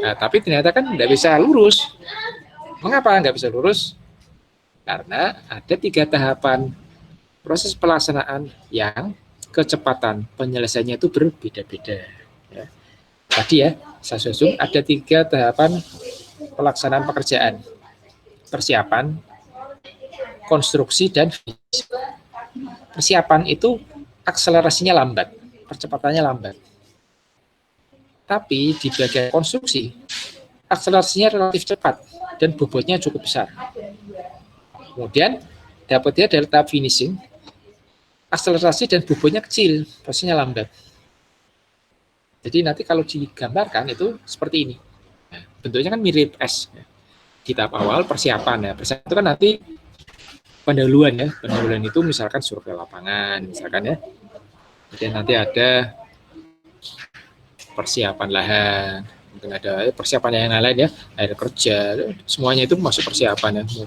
Nah, tapi ternyata kan nggak bisa lurus. Mengapa nggak bisa lurus? Karena ada 3 tahapan proses pelaksanaan yang kecepatan penyelesaiannya itu berbeda-beda. Ya. Tadi ya, saya susun ada 3 tahapan pelaksanaan pekerjaan. Persiapan, konstruksi, dan finish. Persiapan itu akselerasinya lambat, percepatannya lambat. Tapi di bagian konstruksi, akselerasinya relatif cepat dan bobotnya cukup besar. Kemudian dapatnya dari tahap finishing, akselerasi dan bobotnya kecil, prosesnya lambat. Jadi nanti kalau digambarkan itu seperti ini. Nah, bentuknya kan mirip S. Di tahap awal persiapan ya. Persiapan itu kan nanti pendahuluan ya. Pendahuluan itu misalkan survei lapangan, misalkan ya. Kemudian nanti ada persiapan lahan, mungkin ada persiapan yang lain ya, air kerja, semuanya itu masuk persiapan ya.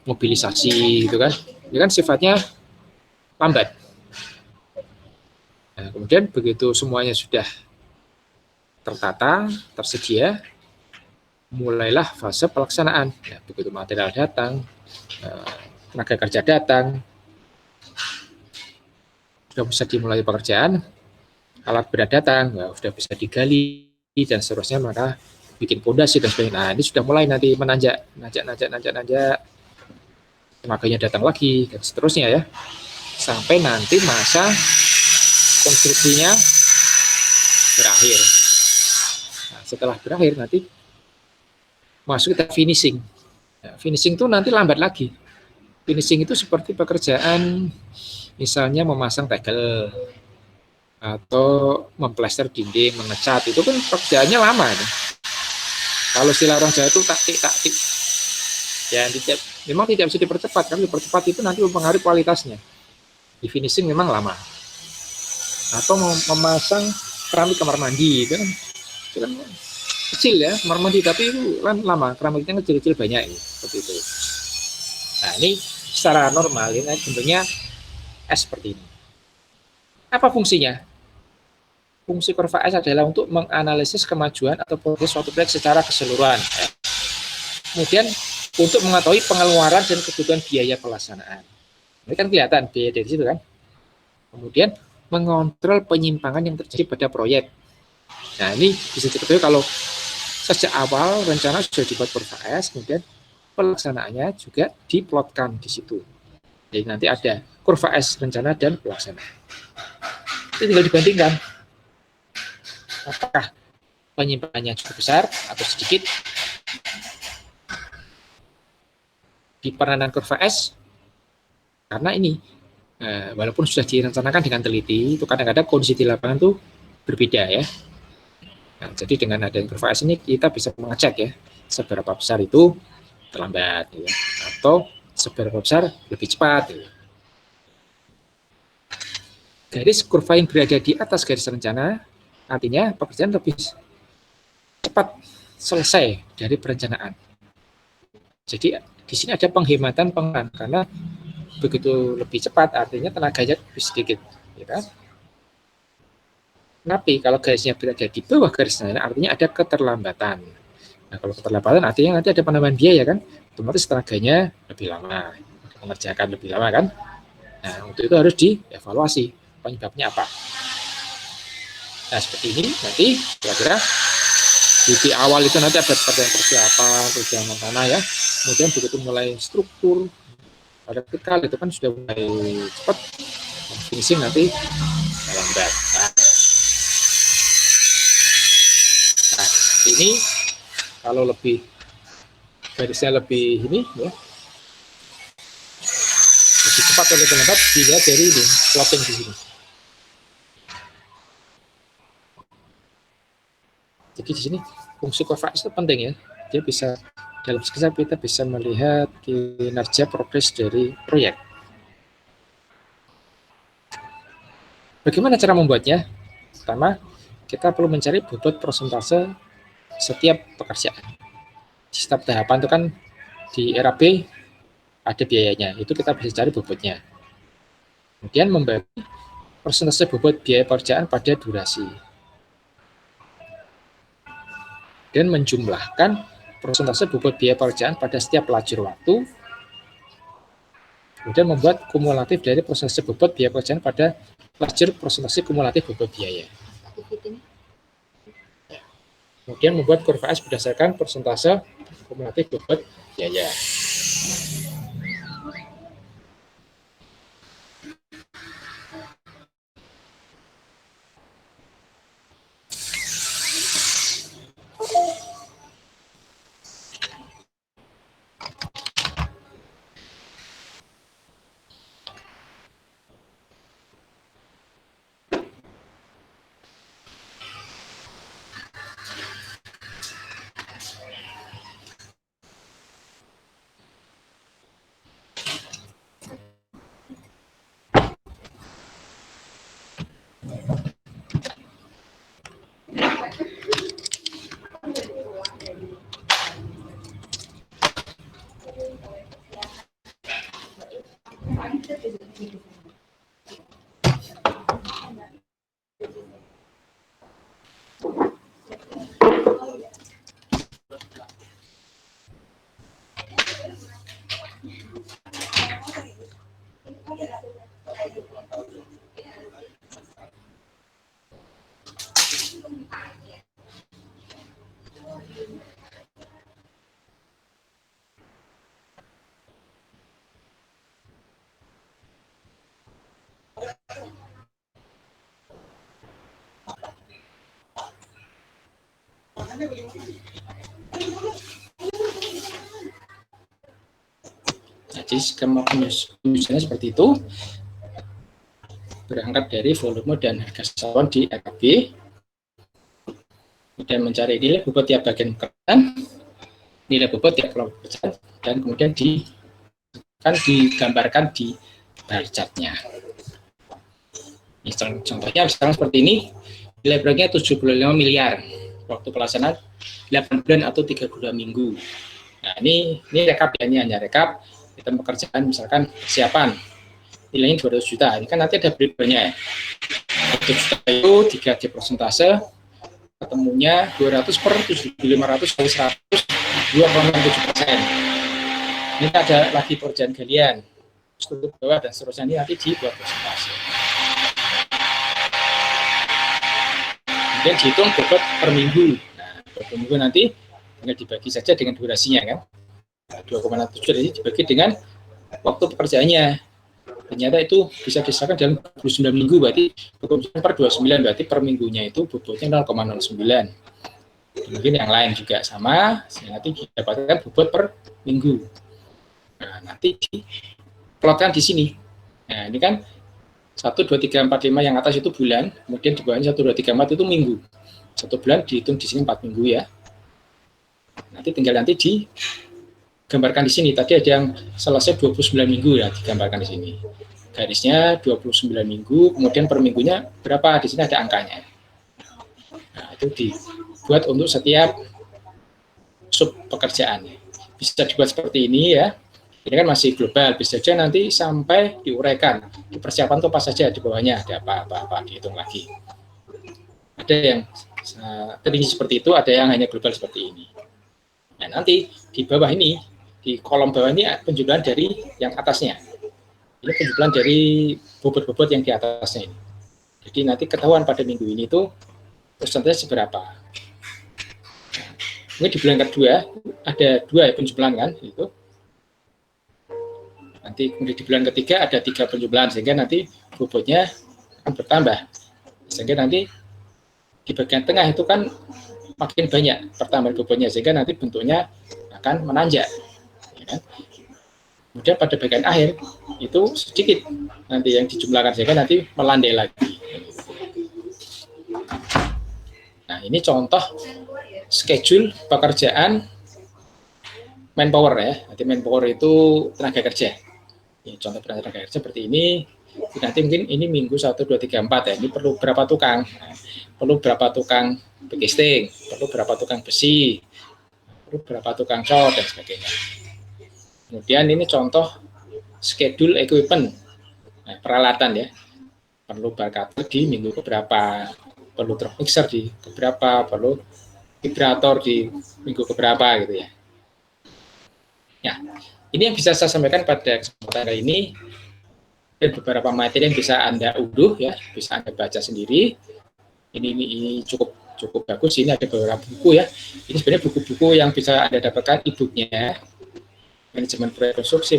Mobilisasi gitu kan. Ini kan sifatnya lambat. Nah, kemudian begitu semuanya sudah tertata, tersedia, mulailah fase pelaksanaan. Ya, begitu material datang, tenaga kerja datang, sudah bisa dimulai pekerjaan, alat berat datang, ya, sudah bisa digali dan seterusnya, maka bikin pondasi dan sebagainya. Nah, ini sudah mulai nanti menanjak, nanjak, tenaganya datang lagi dan seterusnya ya, sampai nanti masa konstruksinya berakhir. Nah, setelah berakhir nanti masuk kita finishing. Nah, finishing itu nanti lambat lagi. Finishing itu seperti pekerjaan misalnya memasang tegel atau memplester dinding, mengecat, itu kan pekerjaannya lama. Ya. Kalau istilah orang Jawa itu taktik. Ya, memang tidak bisa dipercepat, karena dipercepat itu nanti mempengaruhi kualitasnya. Di finishing memang lama. Atau memasang keramik kamar mandi, itu kan kecil ya, kamar mandi, tapi itu kan lama, keramiknya kecil-kecil banyak, seperti itu. Nah, ini secara normal, ini bentuknya S seperti ini. Apa fungsinya? Fungsi kurva S adalah untuk menganalisis kemajuan atau progres suatu proyek secara keseluruhan. Kemudian untuk mengetahui pengeluaran dan kebutuhan biaya pelaksanaan. Ini kan kelihatan biaya dari situ kan. Kemudian mengontrol penyimpangan yang terjadi pada proyek. Nah, ini bisa diketahui kalau sejak awal rencana sudah dibuat kurva S, kemudian pelaksanaannya juga diplotkan di situ. Jadi nanti ada kurva S rencana dan pelaksanaan. Itu tinggal dibandingkan. Apakah penyimpangannya cukup besar atau sedikit? Di peranan kurva S, karena ini walaupun sudah direncanakan dengan teliti, itu kadang-kadang kondisi di lapangan itu berbeda ya. Nah, jadi dengan adanya kurva S ini kita bisa mengecek ya seberapa besar itu terlambat ya, atau seberapa besar lebih cepat ya. Garis kurva yang berada di atas garis rencana artinya pekerjaan lebih cepat selesai dari perencanaan. Jadi di sini ada penghematan pengeluaran karena begitu lebih cepat artinya tenaganya lebih sedikit, ya kan? Tapi kalau garisnya berada di bawah garis rencana artinya ada keterlambatan. Nah, kalau keterlambatan artinya nanti ada penambahan biaya kan, otomatis tenaganya lebih lama, mengerjakan lebih lama kan. Nah, untuk itu harus dievaluasi penyebabnya apa. Nah, seperti ini nanti kira-kira di awal itu nanti ada persiapan tanah ya. Kemudian begitu mulai struktur, pada ketika itu kan sudah mulai cepat, finishing nanti lambat. Nah, ini kalau lebih garisnya lebih ini ya, lebih cepat atau lebih lambat dilihat dari ini plotting di sini. Jadi di sini fungsi kurva S itu penting ya, dia bisa dalam sekejap kita bisa melihat kinerja progres dari proyek. Bagaimana cara membuatnya? Pertama, kita perlu mencari bobot persentase setiap pekerjaan. Di setiap tahapan itu kan di era B ada biayanya, itu kita bisa cari bobotnya. Kemudian membagi persentase bobot biaya pekerjaan pada durasi. Dan menjumlahkan persentase bobot biaya pekerjaan pada setiap lajur waktu. Kemudian membuat kumulatif dari persentase bobot biaya pekerjaan pada lajur persentase kumulatif bobot biaya. Kemudian membuat kurva S berdasarkan persentase kumulatif bobot biaya. Jadi skema penyusunannya seperti itu, berangkat dari volume dan harga satuan di RKB, kemudian mencari nilai bobot tiap bagian pekerjaan, nilai bobot tiap kelompok pekerjaan, dan kemudian digambarkan di bar chart-nya. Contohnya sekarang seperti ini, nilai proyeknya 75 miliar, waktu pelaksanaan 8 bulan atau 32 minggu. Nah, ini rekap ya, ini hanya rekap. Kita pekerjaan misalkan persiapan nilainya 200 juta, ini kan nanti ada beribanya ya. 200 juta itu 3 persentase, ketemunya 200 per 7.500 kali 100, 2,7%. Ini ada lagi pekerjaan galian, struktur bawah dan seterusnya, ini nanti dibuat persentase. Kemudian dihitung bobot per minggu. Nah, per minggu nanti tinggal dibagi saja dengan durasinya kan. 2,7 jadi dibagi dengan waktu pekerjaannya. Ternyata itu bisa diserahkan dalam 29 minggu, berarti pekerjaan per 29, berarti per minggunya itu bobotnya 0,09. Mungkin yang lain juga sama, sehingga nanti didapatkan bobot per minggu. Nah, nanti diplotkan di sini. Nah, ini kan 1, 2, 3, 4, 5 yang atas itu bulan, kemudian di bawahnya 1, 2, 3, 4 itu minggu. 1 bulan dihitung di sini 4 minggu ya. Nanti tinggal nanti digambarkan di sini. Tadi ada yang selesai 29 minggu ya, digambarkan di sini. Garisnya 29 minggu, kemudian per minggunya berapa? Di sini ada angkanya. Nah, itu dibuat untuk setiap sub pekerjaan. Bisa dibuat seperti ini ya. Ini kan masih global, bisa saja nanti sampai diuraikan. Di persiapan itu apa saja, di bawahnya ada apa-apa, dihitung lagi. Ada yang terinci seperti itu, ada yang hanya global seperti ini. Nah, nanti di bawah ini, di kolom bawah ini penjumlahan dari yang atasnya. Ini penjumlahan dari bobot-bobot yang di atasnya ini. Jadi nanti ketahuan pada minggu ini itu persentase seberapa. Ini di bulan kedua ada 2 penjumlahan kan, itu. Nanti kemudian di bulan ketiga ada 3 penjumlahan, sehingga nanti bobotnya akan bertambah. Sehingga nanti di bagian tengah itu kan makin banyak pertambahan bobotnya, sehingga nanti bentuknya akan menanjak. Ya kan? Kemudian pada bagian akhir itu sedikit nanti yang dijumlahkan, sehingga nanti melandai lagi. Nah, ini contoh schedule pekerjaan manpower ya. Nanti manpower itu tenaga kerja. Ini contoh tenaga kerja seperti ini. Nanti mungkin ini minggu 1, 2, 3, 4 ya. Ini perlu berapa tukang? Perlu berapa tukang casting? Perlu berapa tukang besi? Perlu berapa tukang cat dan sebagainya. Kemudian ini contoh schedule equipment, nah, peralatan ya. Perlu bar cutter di minggu keberapa? Perlu drop mixer di keberapa? Perlu vibrator di minggu keberapa gitu ya. Ya, ini yang bisa saya sampaikan pada kesempatan kali ini. Dan beberapa materi yang bisa Anda unduh ya, bisa Anda baca sendiri. Ini cukup bagus. Ini ada beberapa buku ya. Ini sebenarnya buku-buku yang bisa Anda dapatkan e-booknya. Manajemen proyek konstruksi,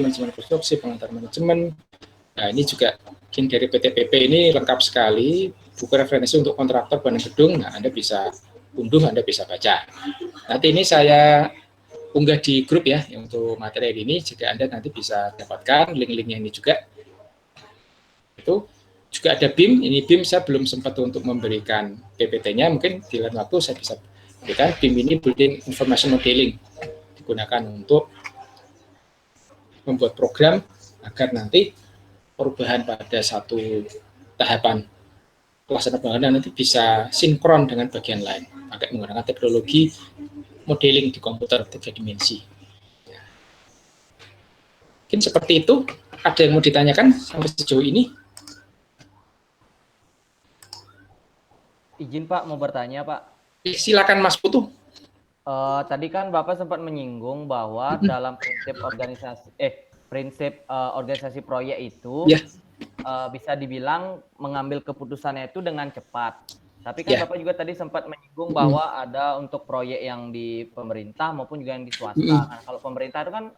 pengantar manajemen. Nah, ini juga dari PTPP ini lengkap sekali. Buku referensi untuk kontraktor bangunan gedung. Nah, Anda bisa unduh, Anda bisa baca. Nanti ini saya unggah di grup ya untuk materi ini. Jika Anda nanti bisa dapatkan link-linknya ini juga. Itu juga ada BIM. Ini BIM saya belum sempat untuk memberikan PPT-nya. Mungkin di lain waktu saya bisa berikan. BIM ini Building Information Modeling, digunakan untuk membuat program agar nanti perubahan pada satu tahapan pelaksanaan bangunan nanti bisa sinkron dengan bagian lain pakai menggunakan teknologi modeling di komputer 3 dimensi. Mungkin seperti itu. Ada yang mau ditanyakan sampai sejauh ini? Izin Pak, mau bertanya Pak. Silakan Mas Putu. Tadi kan Bapak sempat menyinggung bahwa dalam prinsip organisasi proyek itu Ya. Bisa dibilang mengambil keputusannya itu dengan cepat. Tapi kan Bapak juga tadi sempat menyinggung bahwa ada untuk proyek yang di pemerintah maupun juga yang di swasta. Nah, kalau pemerintah itu kan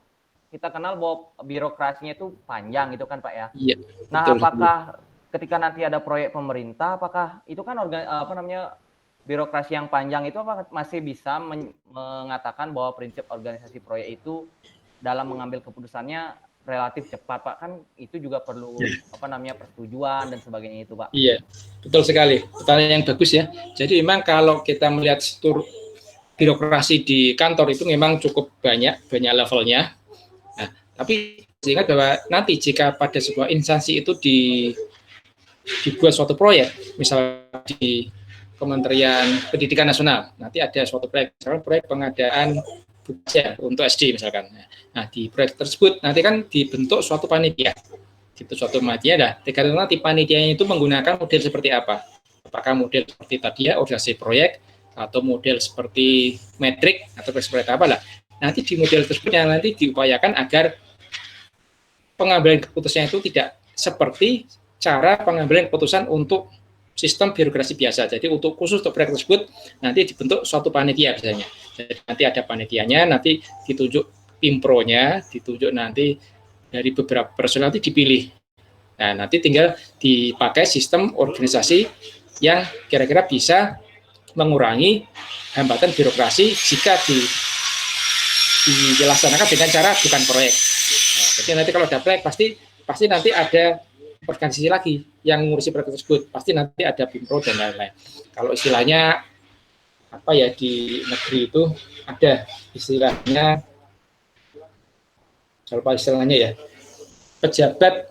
kita kenal bahwa birokrasinya itu panjang gitu kan Pak ya. Iya. Nah, Betul. apakah ketika nanti ada proyek pemerintah, apakah itu kan birokrasi yang panjang itu apa masih bisa mengatakan bahwa prinsip organisasi proyek itu dalam mengambil keputusannya relatif cepat Pak, kan itu juga perlu persetujuan dan sebagainya itu Pak. Iya, betul sekali. Pertanyaan yang bagus ya. Jadi memang kalau kita melihat struktur birokrasi di kantor itu memang cukup banyak levelnya. Nah, tapi ingat bahwa nanti jika pada sebuah instansi itu dibuat suatu proyek, misalnya di Kementerian Pendidikan Nasional, nanti ada suatu proyek, misalnya proyek pengadaan buku ya, untuk SD misalkan. Nah, di proyek tersebut nanti kan dibentuk suatu panitia. Itu suatu panitia, nah, nanti panitianya itu menggunakan model seperti apa? Apakah model seperti tadi ya, organisasi proyek, atau model seperti metrik, atau seperti apa lah. Nanti di model tersebut yang nanti diupayakan agar pengambilan keputusannya itu tidak seperti cara pengambilan keputusan untuk sistem birokrasi biasa. Jadi untuk khusus untuk proyek tersebut nanti dibentuk suatu panitia biasanya. Jadi nanti ada panitianya, nanti ditunjuk pimpronya, ditunjuk nanti dari beberapa personal nanti dipilih. Nah, nanti tinggal dipakai sistem organisasi yang kira-kira bisa mengurangi hambatan birokrasi jika dilaksanakan dengan cara bukan proyek. Nah, jadi nanti kalau ada proyek pasti nanti ada organisasi lagi yang ngurusi proyek tersebut. Pasti nanti ada BIMPRO dan lain-lain. Kalau istilahnya apa ya di negeri itu ada istilahnya, kalau istilahnya ya pejabat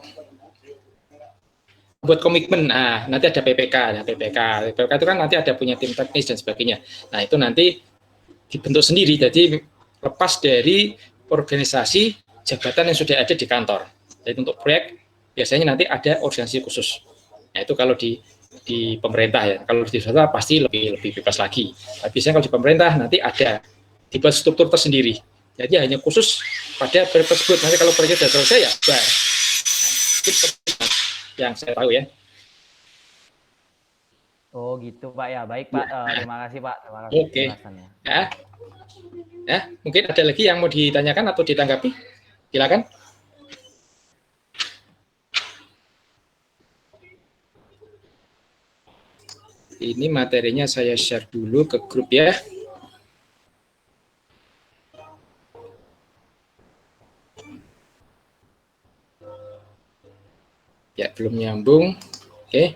buat komitmen. Nah, nanti ada PPK, ya PPK itu kan nanti ada punya tim teknis dan sebagainya. Nah, itu nanti dibentuk sendiri. Jadi lepas dari organisasi jabatan yang sudah ada di kantor. Jadi untuk proyek biasanya nanti ada organisasi khusus. Nah, itu kalau di pemerintah ya. Kalau di swasta pasti lebih bebas lagi. Tapi biasanya kalau di pemerintah nanti ada dibuat struktur tersendiri. Jadi hanya khusus pada proyek tersebut. Nanti kalau proyeknya sudah selesai ya bar. Nah, yang saya tahu ya. Oh gitu Pak ya, baik Pak. Terima kasih Pak. Terima kasih penjelasannya. Ya, mungkin ada lagi yang mau ditanyakan atau ditanggapi? Silakan. Ini materinya saya share dulu ke grup ya. Ya, belum nyambung. Oke.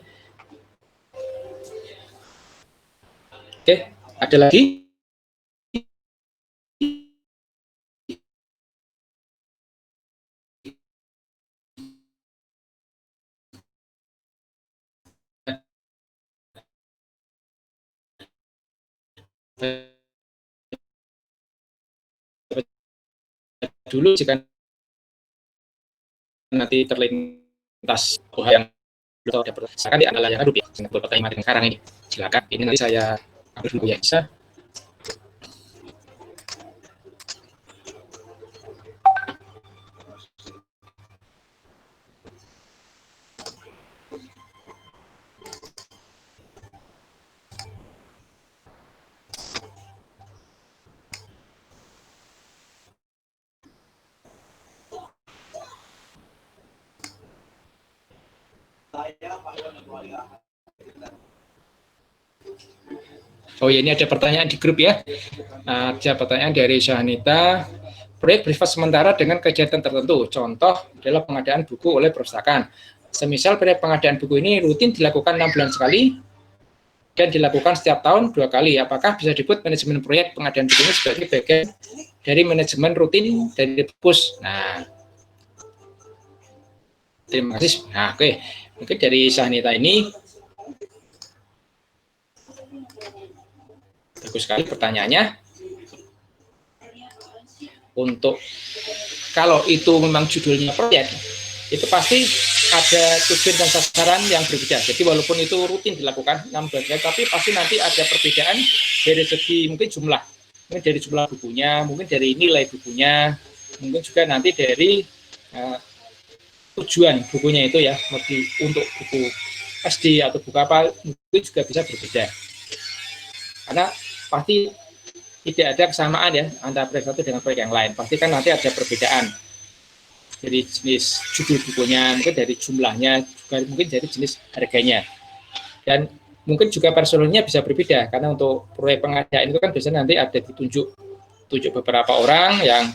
Oke, ada lagi? dulu jika nanti terlintas yang belum ada pertanyaan di antara yang rupiah pertanyaan sekarang ini silakan ini nanti saya upload dulu ya bisa. Oh ya, ini ada pertanyaan di grup ya. Ada pertanyaan dari Syahnita. Proyek bersifat sementara dengan kegiatan tertentu. Contoh adalah pengadaan buku oleh perpustakaan. Semisal proyek pengadaan buku ini rutin dilakukan 6 bulan sekali dan dilakukan setiap tahun 2 kali. Apakah bisa disebut manajemen proyek pengadaan buku ini sebagai bagian dari manajemen rutin dari perpus? Nah, terima kasih. Nah, oke. Mungkin dari Syahnita ini bagus sekali pertanyaannya. Untuk kalau itu memang judulnya proyek, itu pasti ada tujuan dan sasaran yang berbeda. Jadi walaupun itu rutin dilakukan 6 bulan, tapi pasti nanti ada perbedaan dari segi mungkin jumlah, mungkin dari jumlah bukunya, mungkin dari nilai bukunya, mungkin juga nanti dari tujuan bukunya itu ya, untuk buku SD atau buku apa, mungkin juga bisa berbeda. Karena pasti tidak ada kesamaan ya antara proyek satu dengan proyek yang lain. Pasti kan nanti ada perbedaan dari jenis judul bukunya, mungkin dari jumlahnya, juga mungkin dari jenis harganya. Dan mungkin juga personilnya bisa berbeda, karena untuk proyek pengadaan itu kan biasanya nanti ada ditunjuk beberapa orang yang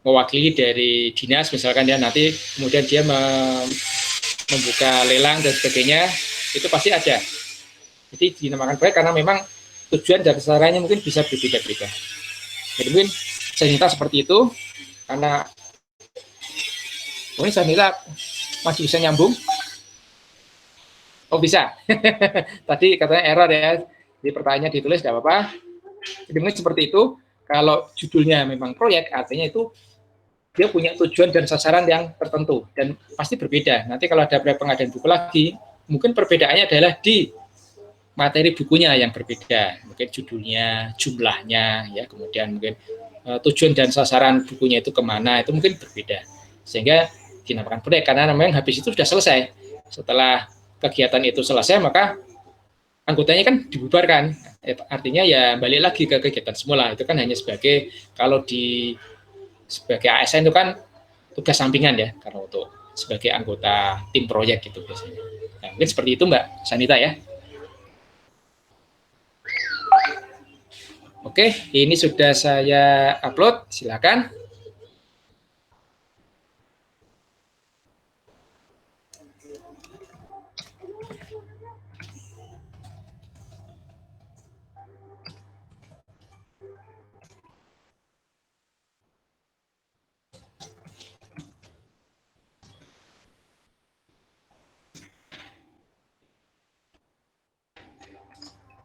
mewakili dari dinas, misalkan ya nanti kemudian dia membuka lelang dan sebagainya, itu pasti ada. Jadi dinamakan proyek karena memang tujuan dan sasarannya mungkin bisa berbeda-beda. Jadi mungkin Syahnita seperti itu, karena mungkin Syahnita masih bisa nyambung. Oh bisa. Tadi katanya error ya, di pertanyaannya ditulis tidak apa-apa. Jadi mungkin seperti itu. Kalau judulnya memang proyek, artinya itu dia punya tujuan dan sasaran yang tertentu dan pasti berbeda. Nanti kalau ada proyek pengadaan buku lagi, mungkin perbedaannya adalah di materi bukunya yang berbeda, mungkin judulnya, jumlahnya, ya, kemudian mungkin tujuan dan sasaran bukunya itu kemana, itu mungkin berbeda. Sehingga dinamakan proyek, karena memang habis itu sudah selesai. Setelah kegiatan itu selesai, maka anggotanya kan dibubarkan. Artinya ya balik lagi ke kegiatan semula. Itu kan hanya sebagai, kalau sebagai ASN itu kan tugas sampingan ya, karena untuk sebagai anggota tim proyek gitu biasanya. Nah, mungkin seperti itu Mbak Syahnita ya. Oke, ini sudah saya upload, silakan.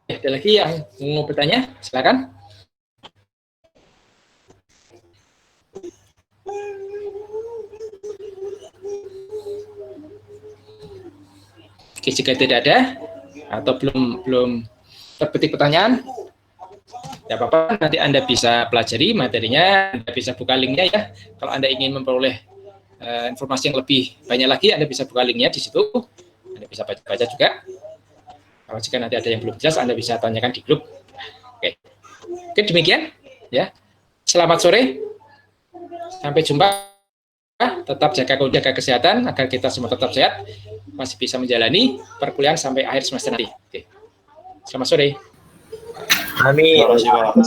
Ada lagi yang mau bertanya? Silakan. Oke, jika tidak ada atau belum terbetik pertanyaan, tidak apa-apa, nanti Anda bisa pelajari materinya, Anda bisa buka linknya ya. Kalau Anda ingin memperoleh informasi yang lebih banyak lagi, Anda bisa buka linknya di situ. Anda bisa baca-baca juga. Kalau jika nanti ada yang belum jelas, Anda bisa tanyakan di grup. Oke, demikian ya. Selamat sore, sampai jumpa. Tetap jaga kesehatan agar kita semua tetap sehat, masih bisa menjalani perkuliahan sampai akhir semester nanti. Oke. Selamat sore. Amin. Terima kasih, Pak.